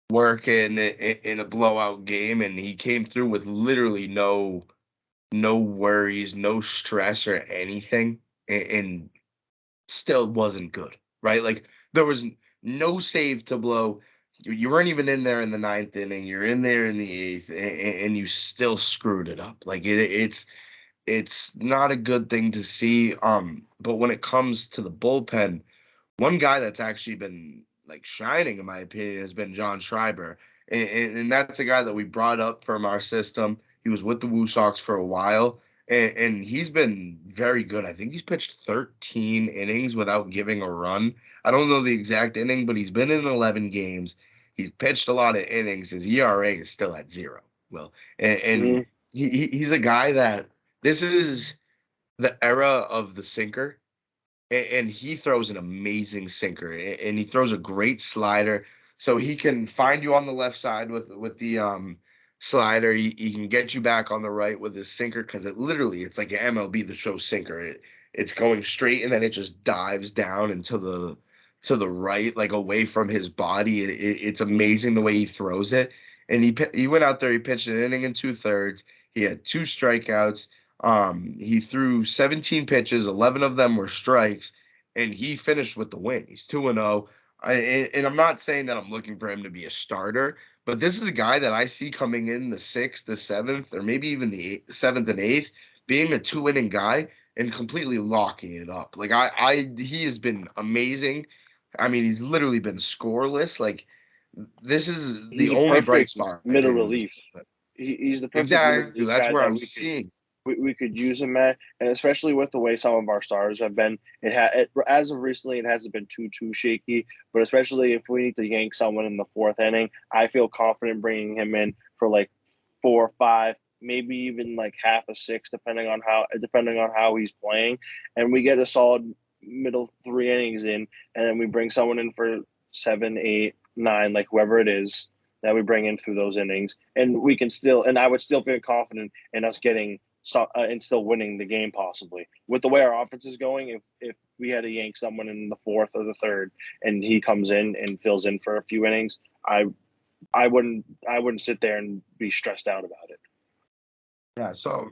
Speaker 2: work in a blowout game, and he came through with literally no worries, no stress or anything, and still wasn't good, right? Like there was no save to blow. You weren't even in there in the ninth inning. You're in there in the eighth, and you still screwed it up. Like it's not a good thing to see. But when it comes to the bullpen, one guy that's actually been like shining, in my opinion, has been John Schreiber, and that's a guy that we brought up from our system. He was with the Woo Sox for a while, and he's been very good. I think he's pitched 13 innings without giving a run. I don't know the exact inning, but he's been in 11 games. He's pitched a lot of innings. His ERA is still at zero. Well, and
Speaker 1: Mm-hmm.
Speaker 2: he's a guy that this is the era of the sinker, and he throws an amazing sinker, and he throws a great slider. So he can find you on the left side with the slider. He can get you back on the right with his sinker because it literally it's like an MLB the Show sinker. It's going straight and then it just dives down into the right, like away from his body. It's
Speaker 1: Mm-hmm.
Speaker 2: amazing the way he throws it. And he went out there. He pitched an inning and two thirds. He had two strikeouts. He threw 17 pitches, 11 of them were strikes, and he finished with the win. He's 2-0. And I'm not saying that I'm looking for him to be a starter, but this is a guy that I see coming in the sixth, the seventh, or maybe even the seventh and eighth, being a two-inning guy and completely locking it up. Like he has been amazing. I mean, he's literally been scoreless. Like this is the
Speaker 1: He's a
Speaker 2: only bright
Speaker 1: perfect
Speaker 2: spot, in my
Speaker 1: middle
Speaker 2: opinion, in this
Speaker 1: relief.
Speaker 2: bullpen.
Speaker 1: He's the perfect middle
Speaker 2: Exactly.
Speaker 1: relief
Speaker 2: That's
Speaker 1: guy
Speaker 2: where
Speaker 1: that
Speaker 2: I'm seeing.
Speaker 1: we could use him at, and especially with the way some of our stars have been, as of recently it hasn't been too shaky. But especially if we need to yank someone in the fourth inning, I feel confident bringing him in for like 4 or 5, maybe even like half a six, depending on how he's playing, and we get a solid middle 3 innings in, and then we bring someone in for 7, 8, 9, like whoever it is that we bring in through those innings, and we can still, and I would still feel confident in us getting and still winning the game possibly with the way our offense is going. If we had to yank someone in the fourth or the third, and he comes in and fills in for a few innings, I wouldn't sit there and be stressed out about it.
Speaker 2: Yeah, so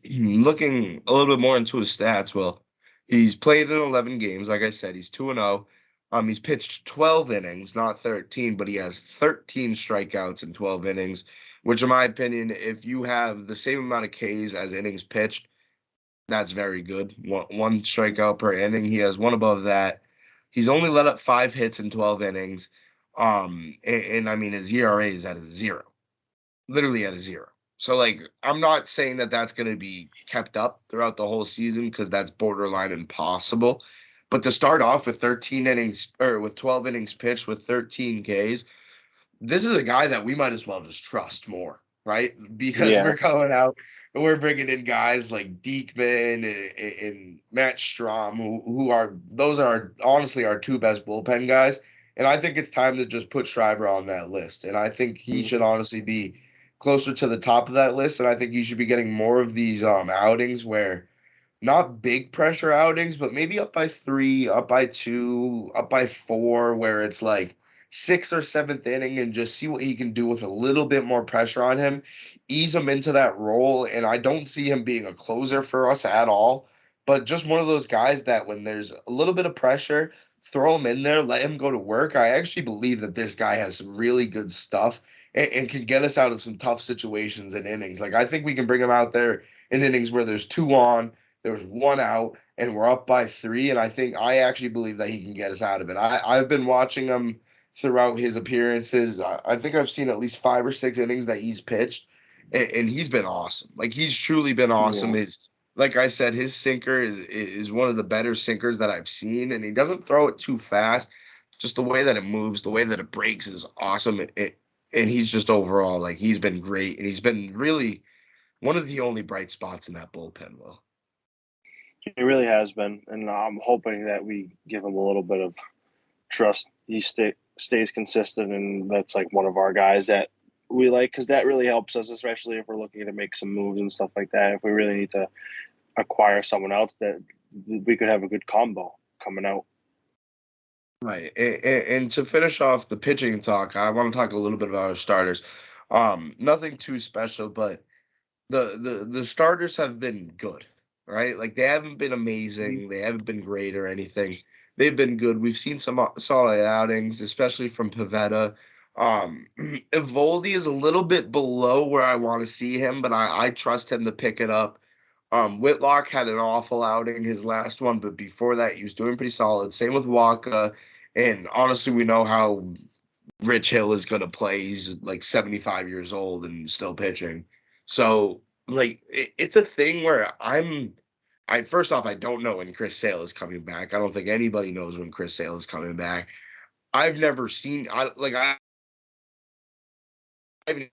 Speaker 2: looking a little bit more into his stats, well, he's played in 11 games. Like I said, he's 2-0. He's pitched 12 innings, not 13, but he has 13 strikeouts in 12 innings, which, in my opinion, if you have the same amount of Ks as innings pitched, that's very good. One strikeout per inning. He has one above that. He's only let up 5 hits in 12 innings. And I mean, his ERA is at a zero, literally at a zero. So like I'm not saying that that's going to be kept up throughout the whole season because that's borderline impossible. But to start off with 13 innings or with 12 innings pitched with 13 Ks, this is a guy that we might as well just trust more, right? Because
Speaker 1: Yeah,
Speaker 2: we're going out and we're bringing in guys like Diekman and Matt Strom, who are those are honestly our two best bullpen guys. And I think it's time to just put Schreiber on that list. And I think he should honestly be closer to the top of that list. And I think he should be getting more of these outings where not big pressure outings, but maybe up by 3, up by 2, up by 4, where it's like sixth or seventh inning and just see what he can do with a little bit more pressure on him, ease him into that role. And I don't see him being a closer for us at all, but just one of those guys that when there's a little bit of pressure, throw him in there, let him go to work. I actually believe that this guy has some really good stuff and can get us out of some tough situations and innings. Like I think we can bring him out there in innings where there's 2 on, there's 1 out, and we're up by 3. And I actually believe that he can get us out of it. I've been watching him throughout his appearances. I think I've seen at least 5 or 6 innings that he's pitched, and he's been awesome. Like he's truly been awesome.
Speaker 1: yeah.
Speaker 2: Like I said, his sinker is one of the better sinkers that I've seen, and he doesn't throw it too fast. Just the way that it moves, the way that it breaks is awesome. And he's just overall like he's been great, and he's been really one of the only bright spots in that bullpen. Will.
Speaker 1: He really has been, and I'm hoping that we give him a little bit of trust. Stays consistent, and that's like one of our guys that we like because that really helps us, especially if we're looking to make some moves and stuff like that. If we really need to acquire someone else, that we could have a good combo coming out.
Speaker 2: Right. And to finish off the pitching talk, I want to talk a little bit about our starters. Nothing too special, but the starters have been good, right? Like they haven't been
Speaker 1: Mhm.
Speaker 2: amazing, they haven't been great or anything. They've been good. We've seen some solid outings, especially from Pavetta. Evoldi is a little bit below where I want to see him, but I trust him to pick it up. Whitlock had an awful outing his last one, but before that, he was doing pretty solid. Same with Waka. And honestly, we know how Rich Hill is going to play. He's like 75 years old and still pitching. So, like, it's a thing where I first off, I don't know when Chris Sale is coming back. I don't think anybody knows when Chris Sale is coming back. I've never seen, I haven't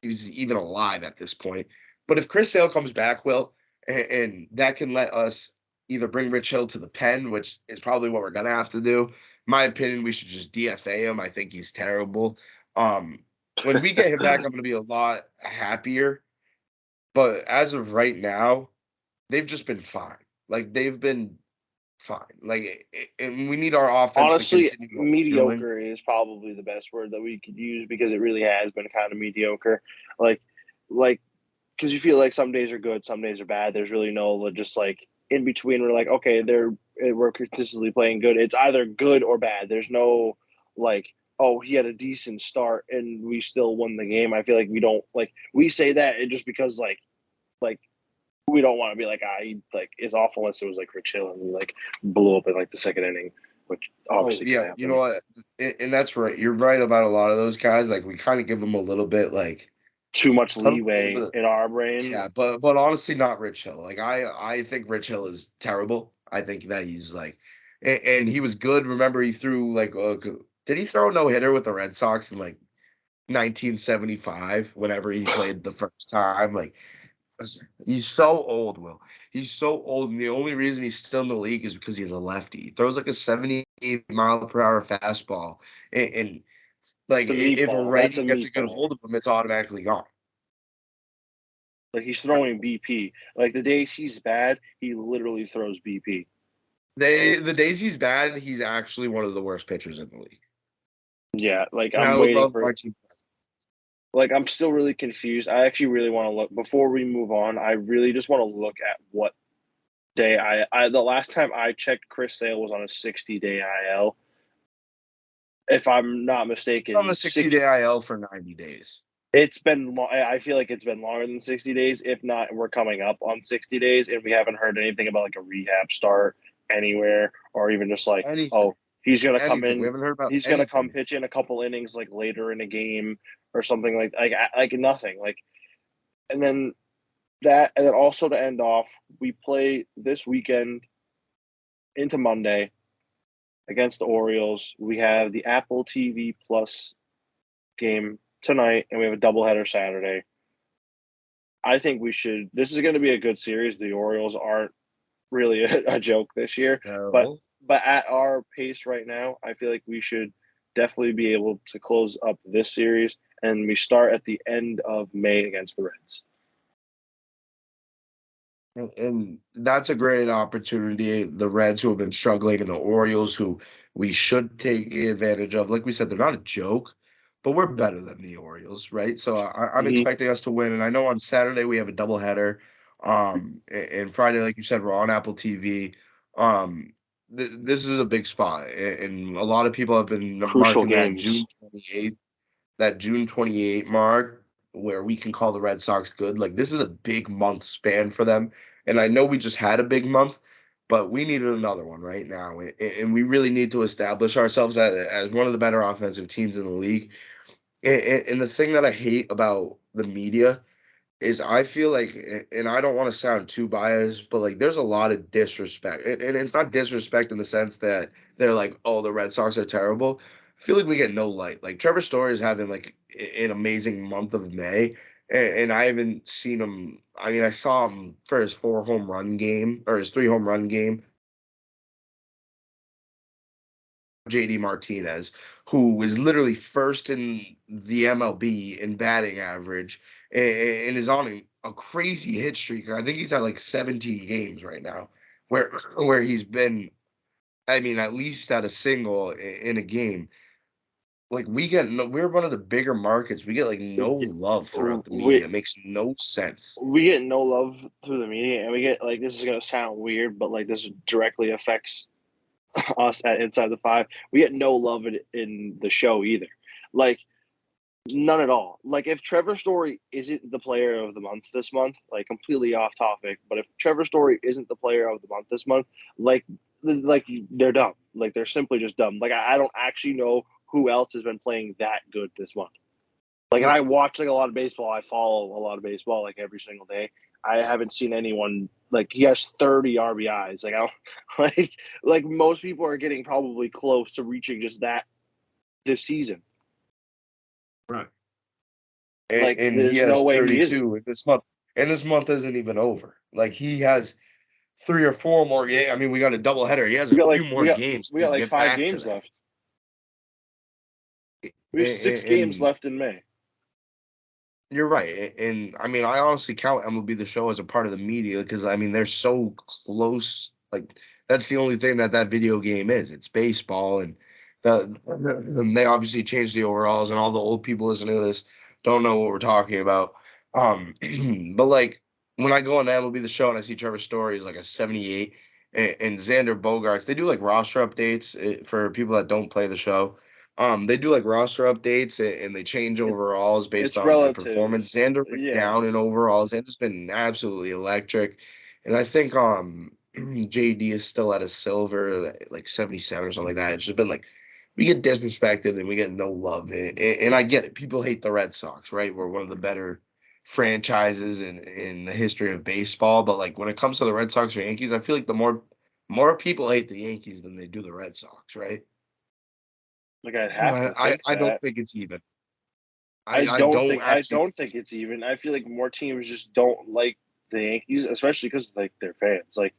Speaker 2: he's even alive at this point. But if Chris Sale comes back, Will, and that can let us either bring Rich Hill to the pen, which is probably what we're gonna have to do. My opinion, we should just DFA him. I think he's terrible. Um, when we get him back, I'm gonna be a lot happier. But as of right now, they've just been fine. Like they've been fine. And we need our offense to
Speaker 1: Honestly,
Speaker 2: continue what we're doing.
Speaker 1: mediocre is probably the best word that we could use because it really has been kind of mediocre. Like, like because you feel like some days are good, some days are bad. There's really no just like in between. We're like, okay, we're consistently playing good. It's either good or bad. There's no like, oh, he had a decent start and we still won the game. I feel like we don't like we say that it just because like we don't want to be like he like is awful unless it was like Rich Hill and we like blew up in like the second inning. which
Speaker 2: Oh,
Speaker 1: obviously can
Speaker 2: yeah, you know
Speaker 1: happen.
Speaker 2: what? And that's right. You're right about a lot of those guys. Like, we kinda give them a little bit, like,
Speaker 1: Too much
Speaker 2: cut 'em a little
Speaker 1: leeway
Speaker 2: bit.
Speaker 1: in our brain.
Speaker 2: Yeah, but honestly, not Rich Hill. Like, I think Rich Hill is terrible. I think that he's, like, and he was good. Remember, he threw, like, did he throw a no-hitter with the Red Sox in, like, 1975 whenever he played the first time? Like, he's so old, Will. He's so old, and the only reason he's still in the league is because he's a lefty. He throws like a 78-mile-per-hour fastball, and like
Speaker 1: It's a
Speaker 2: if a
Speaker 1: meatball. That's
Speaker 2: righty
Speaker 1: a
Speaker 2: gets a good
Speaker 1: meatball.
Speaker 2: hold of him, it's automatically gone.
Speaker 1: Like he's throwing BP. Like the days he's bad, he literally throws BP.
Speaker 2: The days he's bad, he's actually one of the worst pitchers in the league.
Speaker 1: Yeah, like
Speaker 2: And I
Speaker 1: I'm
Speaker 2: would
Speaker 1: waiting
Speaker 2: love
Speaker 1: for.
Speaker 2: Martin.
Speaker 1: Like I'm still really confused. I actually really want to look before we move on. I really just want to look at what day I the last time I checked, Chris Sale was on a 60-day IL. If I'm not
Speaker 2: On the
Speaker 1: mistaken,
Speaker 2: 60-day IL for 90 days.
Speaker 1: it's been. I feel like it's been longer than 60 days. If not, we're coming up on 60 days, and we haven't heard anything about like a rehab start anywhere, or even just like,
Speaker 2: Anything.
Speaker 1: oh, he's gonna come
Speaker 2: Anything. We
Speaker 1: in,
Speaker 2: haven't heard about
Speaker 1: he's gonna come
Speaker 2: anything.
Speaker 1: pitch in a couple innings like later in a game or something like nothing like, and then that, and then also to end off, we play this weekend into Monday against the Orioles. We have the Apple TV Plus game tonight, and we have a doubleheader Saturday. I think we should. This is going to be a good series. The Orioles aren't really a joke this year, but
Speaker 2: No.
Speaker 1: at our pace right now, I feel like we should definitely be able to close up this series, and we start at the end of May against the Reds.
Speaker 2: And that's a great opportunity. The Reds, who have been struggling, and the Orioles, who we should take advantage of. Like we said, they're not a joke, but we're better than the Orioles, right? So I'm
Speaker 1: Mm-hmm.
Speaker 2: expecting us to win. And I know on Saturday we have a doubleheader. And Friday, like you said, we're on Apple TV. This is a big spot, and a lot of people have been
Speaker 1: Crucial
Speaker 2: marking
Speaker 1: games.
Speaker 2: that June 28 mark where we can call the Red Sox good. Like, this is a big month span for them. And I know we just had a big month, but we needed another one right now. And we really need to establish ourselves as one of the better offensive teams in the league. And the thing that I hate about the media is, I feel like, and I don't want to sound too biased, but like, there's a lot of disrespect, and it's not disrespect in the sense that they're like, oh, the Red Sox are terrible. I feel like we get no light. Like, Trevor Story is having like an amazing month of May, and I haven't seen him. I mean, I saw him for his 4 home run game, or his 3 home run game. JD Martinez, who is literally first in the MLB in batting average, and is on a crazy hit streak. I think he's at like 17 games right now, where he's been. I mean, at least at a single in a game. Like, we get no, we're one of the bigger markets. We get like no love throughout the
Speaker 1: We
Speaker 2: media. It makes no sense.
Speaker 1: we get no love through the media, and we get like, this is gonna sound weird, but like this directly affects us at Inside the Five. We get no love in the show either. Like none at all. Like if Trevor Story isn't the player of the month this month, like completely off topic, but if Trevor Story isn't the player of the month this month, like like they're dumb. Like they're simply just dumb. Like I don't actually know who else has been playing that good this month. Like, and I
Speaker 2: Right.
Speaker 1: watch like a lot of baseball. I follow a lot of baseball like every single day. I haven't seen anyone like he has 30 RBIs. Like I don't like most people are getting probably close to reaching just that this season.
Speaker 2: Right.
Speaker 1: Like
Speaker 2: And he
Speaker 1: there's no
Speaker 2: has
Speaker 1: way he isn't.
Speaker 2: 32 in this month, and this month isn't even over. Like, he has 3 or 4 more games. I mean, we got a doubleheader. He has
Speaker 1: We
Speaker 2: a
Speaker 1: got
Speaker 2: few
Speaker 1: like
Speaker 2: more games
Speaker 1: we
Speaker 2: to
Speaker 1: got like
Speaker 2: get
Speaker 1: five
Speaker 2: back to
Speaker 1: games
Speaker 2: that.
Speaker 1: left. We have six games
Speaker 2: And
Speaker 1: left in May.
Speaker 2: you're right. And I mean, I honestly count MLB The Show as a part of the media because, I mean, they're so close. Like, that's the only thing that video game is. It's baseball, and and they obviously changed the overalls, and all the old people listening to this don't know what we're talking about. Um, but like, when I go on MLB The Show and I see Trevor Story is like a 78, and Xander Bogarts, they do like roster updates, for people that don't play the show. They do like roster updates, and they change
Speaker 1: It,
Speaker 2: overalls based
Speaker 1: it's
Speaker 2: on their
Speaker 1: relative.
Speaker 2: performance. Xander went
Speaker 1: Yeah.
Speaker 2: down in overalls. Xander's been absolutely electric, and I think JD is still at a silver, like 77 or something like that. It's just been like we get disrespected and we get no love. And I get it. People hate the Red Sox, right? We're one of the better franchises in the history of baseball. But like when it comes to the Red Sox or Yankees, I feel like the more people hate the Yankees than they do the Red Sox, right?
Speaker 1: Like I'd have
Speaker 2: I
Speaker 1: to
Speaker 2: I,
Speaker 1: think
Speaker 2: I don't
Speaker 1: that.
Speaker 2: think it's even.
Speaker 1: I
Speaker 2: I
Speaker 1: don't
Speaker 2: don't
Speaker 1: think I
Speaker 2: actually
Speaker 1: don't
Speaker 2: think
Speaker 1: think
Speaker 2: it's
Speaker 1: it's even. I feel like more teams just don't like the Yankees, especially because like their fans. Like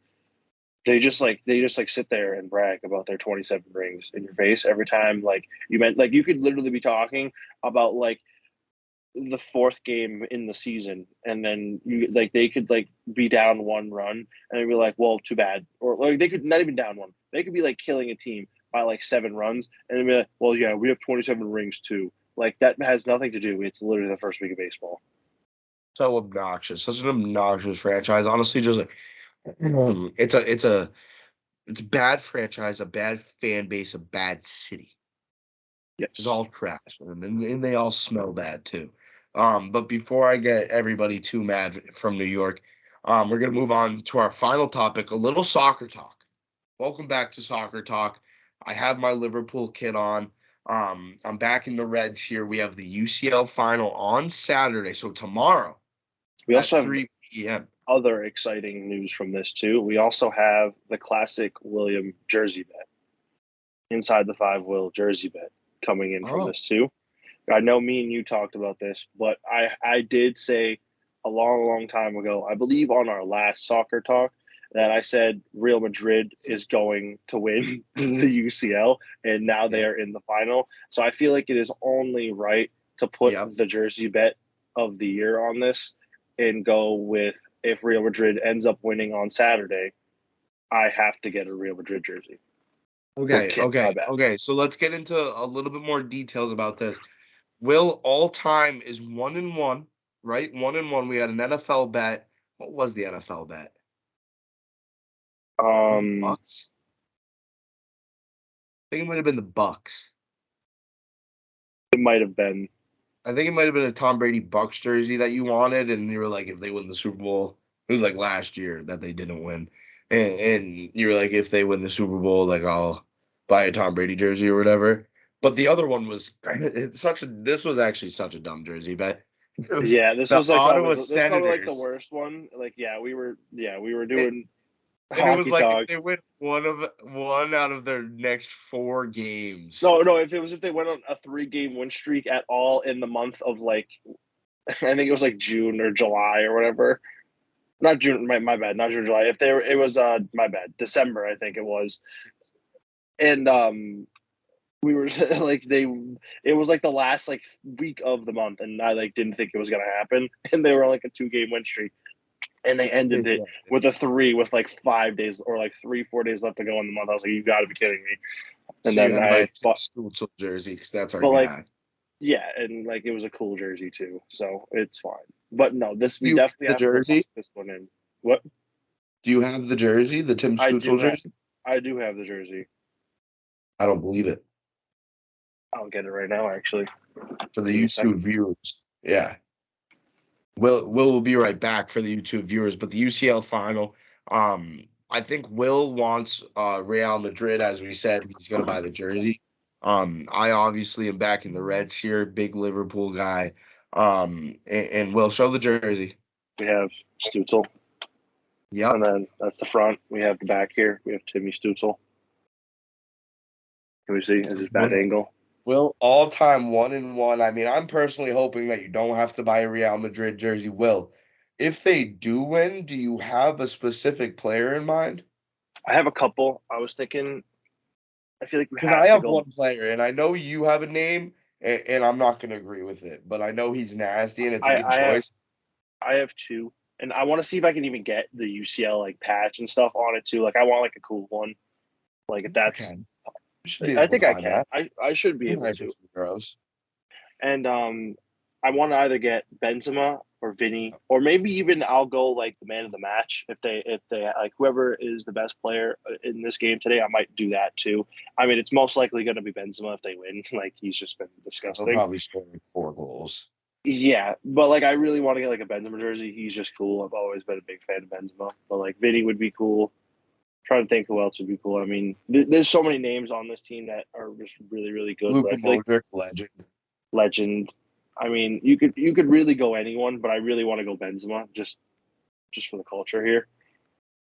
Speaker 1: they just sit there and brag about their 27 rings in your face every time. Like you meant like you could literally be talking about like the fourth game in the season, and then you like they could like be down one run, and they'd be like, "Well, too bad," or like they could not even down one. They could be like killing a team by like 7 runs, and they'd be like, "Well, yeah, we have 27 rings too." Like that has nothing to do. It's literally the first week of baseball.
Speaker 2: so obnoxious. Such an obnoxious franchise. Honestly, just like it's a bad franchise, a bad fan base, a bad city. It's
Speaker 1: Yes,
Speaker 2: all trash, and they all smell bad too. But before I get everybody too mad from New York, we're gonna move on to our final topic, a little soccer talk. Welcome back to Soccer Talk. I have my Liverpool kit on. I'm back in the Reds here. We have the UCL final on Saturday, so tomorrow
Speaker 1: we
Speaker 2: at
Speaker 1: also have
Speaker 2: 3 p.m.
Speaker 1: other exciting news from this too. We also have the classic William jersey bet inside the five will jersey bet coming in from
Speaker 2: Oh,
Speaker 1: this too. I know me and you talked about this, but I did say a long time ago, I believe on our last soccer talk, that I said Real Madrid is going to win the UCL, and now they
Speaker 2: yeah,
Speaker 1: are in the final. So I feel like it is only right to put
Speaker 2: yep.
Speaker 1: the jersey bet of the year on this and go with if Real Madrid ends up winning on Saturday, I have to get a Real Madrid jersey or
Speaker 2: Okay,
Speaker 1: kit.
Speaker 2: okay,
Speaker 1: My bad.
Speaker 2: okay. So let's get into a little bit more details about this. Will all time is 1-1, right? 1-1. We had an NFL bet. What was the NFL bet?
Speaker 1: Um,
Speaker 2: Bucks. I think it might have been the Bucks.
Speaker 1: it might have been.
Speaker 2: I think it might have been a Tom Brady Bucks jersey that you wanted, and you were like, if they win the Super Bowl, it was like last year that they didn't win, and you were like, if they win the Super Bowl, like I'll buy a Tom Brady jersey or whatever. But the other one was it's such a this was actually such a dumb jersey bet. It was
Speaker 1: Yeah, this
Speaker 2: the
Speaker 1: was like
Speaker 2: Ottawa
Speaker 1: probably this was probably like the
Speaker 2: Senators,
Speaker 1: worst one. Like, we were doing
Speaker 2: and it was
Speaker 1: hockey
Speaker 2: like if
Speaker 1: talk.
Speaker 2: they win one out of their next 4 games.
Speaker 1: No, no, if they went on a 3 game win streak at all in the month of like I think it was like June or July or whatever. Not June, my bad, not June, July. If they were, it was my bad, December I think it was, and we were like it was like the last like week of the month, and I like didn't think it was gonna happen, and they were on like a 2 game win streak, and they ended it
Speaker 2: Yeah.
Speaker 1: with a three with like 5 days or like 3 4 days left to go in the month. I was like, you got to be kidding me. And
Speaker 2: So you
Speaker 1: then
Speaker 2: had to buy
Speaker 1: I
Speaker 2: a Tim
Speaker 1: bought,
Speaker 2: Stützle jersey because that's our
Speaker 1: but like
Speaker 2: guy.
Speaker 1: yeah, and like it was a cool jersey too, so it's fine. But no, this
Speaker 2: Do
Speaker 1: we
Speaker 2: you have
Speaker 1: definitely
Speaker 2: the
Speaker 1: have to lock
Speaker 2: jersey?
Speaker 1: this one in. What?
Speaker 2: Do you have the jersey, the Tim
Speaker 1: I
Speaker 2: Stützle
Speaker 1: do have,
Speaker 2: jersey?
Speaker 1: I do have the jersey.
Speaker 2: I don't believe it.
Speaker 1: I'll get it right now. Actually,
Speaker 2: For the
Speaker 1: give me a
Speaker 2: YouTube
Speaker 1: second.
Speaker 2: viewers. Yeah. Will be right back for the YouTube viewers, but the UCL final. I think Will wants Real Madrid, as we said, he's gonna buy the jersey. I obviously am back in the Reds here, big Liverpool guy. And Will show the jersey.
Speaker 1: We have Stutzel, and
Speaker 2: Yep.
Speaker 1: then that's the front. We have the back here. We have Timmy Stutzel. Can we see? Is this bad
Speaker 2: Will
Speaker 1: angle?
Speaker 2: Will all time 1-1. I mean, I'm personally hoping that you don't have to buy a Real Madrid jersey. Will, if they do win, do you have a specific player in mind?
Speaker 1: I have a couple. I was thinking. I feel like we
Speaker 2: Because I
Speaker 1: have to
Speaker 2: have
Speaker 1: go.
Speaker 2: one player, and I know you have a name, and I'm not going to agree with it, but I know he's nasty, and it's a
Speaker 1: I
Speaker 2: good
Speaker 1: I have
Speaker 2: choice.
Speaker 1: I have two, and I want to see if I can even get the UCL like patch and stuff on it too. Like I want like a cool one. Like if
Speaker 2: You
Speaker 1: that's,
Speaker 2: can. You should be
Speaker 1: I
Speaker 2: able to
Speaker 1: think I
Speaker 2: find
Speaker 1: can.
Speaker 2: that.
Speaker 1: I should be able
Speaker 2: Nice for
Speaker 1: to.
Speaker 2: some euros.
Speaker 1: And I want to either get Benzema or Vinny, or maybe even I'll go like the man of the match if they like whoever is the best player in this game today. I might do that too. I mean, it's most likely going to be Benzema if they win. Like he's just been
Speaker 2: He'll
Speaker 1: disgusting.
Speaker 2: probably score like 4 goals.
Speaker 1: Yeah, but like I really want to get like a Benzema jersey. He's just cool. I've always been a big fan of Benzema. But like Vinny would be cool. Trying to think who else would be cool. I mean, there's so many names on this team that are just really, really good. But
Speaker 2: Luka
Speaker 1: I feel like
Speaker 2: Modric, legend.
Speaker 1: legend. I mean, you could really go anyone, but I really want to go Benzema just for the culture here.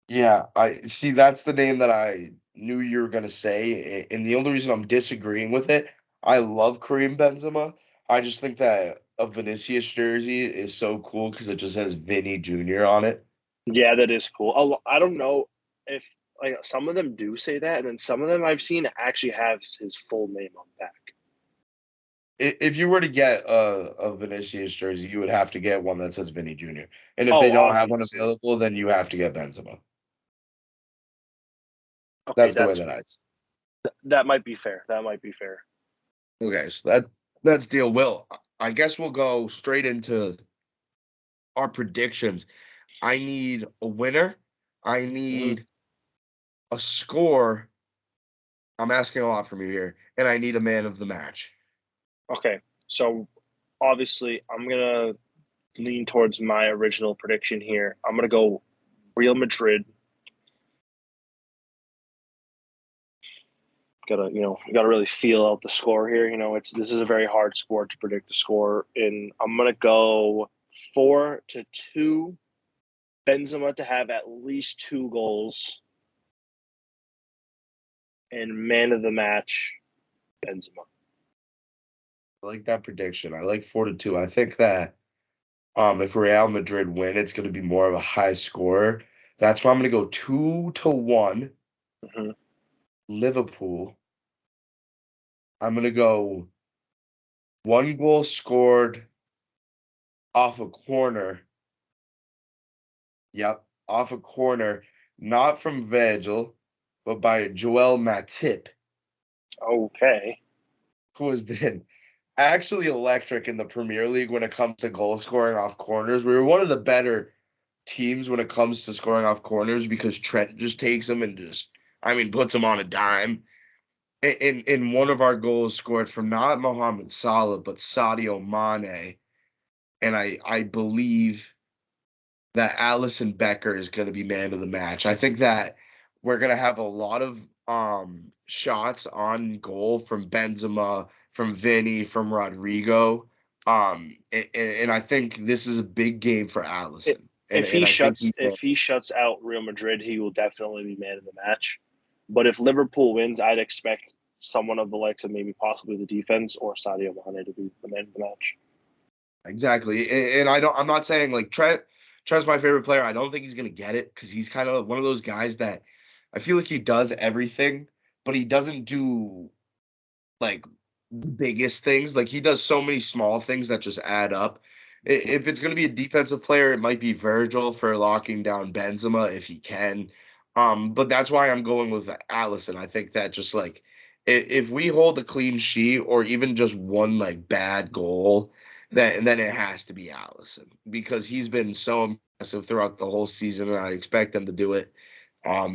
Speaker 2: Yeah, I see. That's the name that I knew you were gonna say, and the only reason I'm disagreeing with it, I love Kareem Benzema. I just think that a Vinicius jersey is so cool because it just has Vinny Jr. on it.
Speaker 1: Yeah, that is cool. I don't know if like some of them do say that, and then some of them I've seen actually have his full name on the back.
Speaker 2: If you were to get a Vinicius jersey, you would have to get one that says Vinny Jr. And if they
Speaker 1: Oh,
Speaker 2: don't have one
Speaker 1: obviously.
Speaker 2: available, then you have to get Benzema.
Speaker 1: Okay,
Speaker 2: That's the way that
Speaker 1: that might be fair. That might be fair.
Speaker 2: okay, so that's deal. Will, I guess we'll go straight into our predictions. I need a winner. I
Speaker 1: Hmm.
Speaker 2: need a score. I'm asking a lot from you here, and I need a man of the match.
Speaker 1: Okay, so obviously I'm gonna lean towards my original prediction here. I'm gonna go Real Madrid. Gotta really feel out the score here. It's this is a very hard sport to predict the score. And I'm gonna go 4-2. Benzema to have at least 2 goals, and man of the match, Benzema.
Speaker 2: I like that prediction. I like 4-2. I think that if Real Madrid win, it's going to be more of a high score. That's why I'm going to go 2-1
Speaker 1: Hmm.
Speaker 2: Liverpool. I'm going to go one goal scored off a corner. Yep, off a corner, not from Virgil, but by Joel Matip,
Speaker 1: Okay.
Speaker 2: who has been actually electric in the Premier League when it comes to goal scoring off corners. We were one of the better teams when it comes to scoring off corners because Trent just takes them and just, I mean, puts them on a dime. In one of our goals scored from not Mohamed Salah but Sadio Mane, and I believe that Allison Becker is going to be man of the match. I think that we're going to have a lot of shots on goal from Benzema, from Vinny, from Rodrigo. And I think this is a big game for Allison. And
Speaker 1: If he
Speaker 2: and I think
Speaker 1: shuts if he shuts out Real Madrid, he will definitely be man of the match. But if Liverpool wins, I'd expect someone of the likes of maybe possibly the defense or Sadio Mane to be the man of the match.
Speaker 2: exactly. And I'm not saying like Trent's my favorite player. I don't think he's gonna get it because he's kind of one of those guys that I feel like he does everything, but he doesn't do like the biggest things. Like he does so many small things that just add up. If it's going to be a defensive player, it might be Virgil for locking down Benzema if he can. But that's why I'm going with Allison. I think that just like if we hold a clean sheet or even just one like bad goal, then it has to be Allison because he's been so impressive throughout the whole season, and I expect them to do it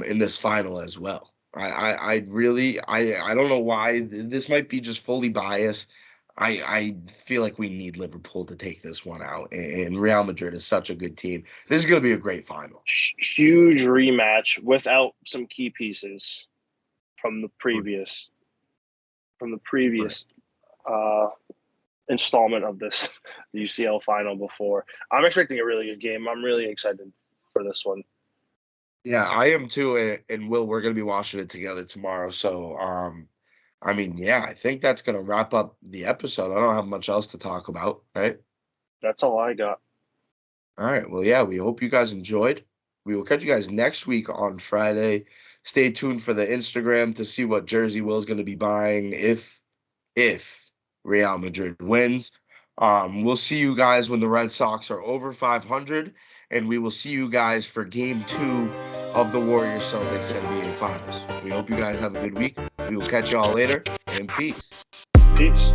Speaker 2: in this final as well. I really I don't know why this might be just fully biased. I feel like we need Liverpool to take this one out, and Real Madrid is such a good team. This is going to be a great final.
Speaker 1: Huge rematch without some key pieces from the
Speaker 2: Right.
Speaker 1: previous from the
Speaker 2: Right.
Speaker 1: previous uh, installment of this UCL final before. I'm expecting a really good game. I'm really excited for this one.
Speaker 2: Yeah, I am too, and Will, we're going to be watching it together tomorrow. So, I mean, yeah, I think that's going to wrap up the episode. I don't have much else to talk about, right?
Speaker 1: That's all I got.
Speaker 2: All right. Well, yeah, we hope you guys enjoyed. We will catch you guys next week on Friday. Stay tuned for the Instagram to see what jersey Will's going to be buying if Real Madrid wins. We'll see you guys when the Red Sox are over 500, and we will see you guys for game 2 of the Warriors Celtics NBA Finals. We hope you guys have a good week. We will catch y'all later, and peace.
Speaker 1: Peace.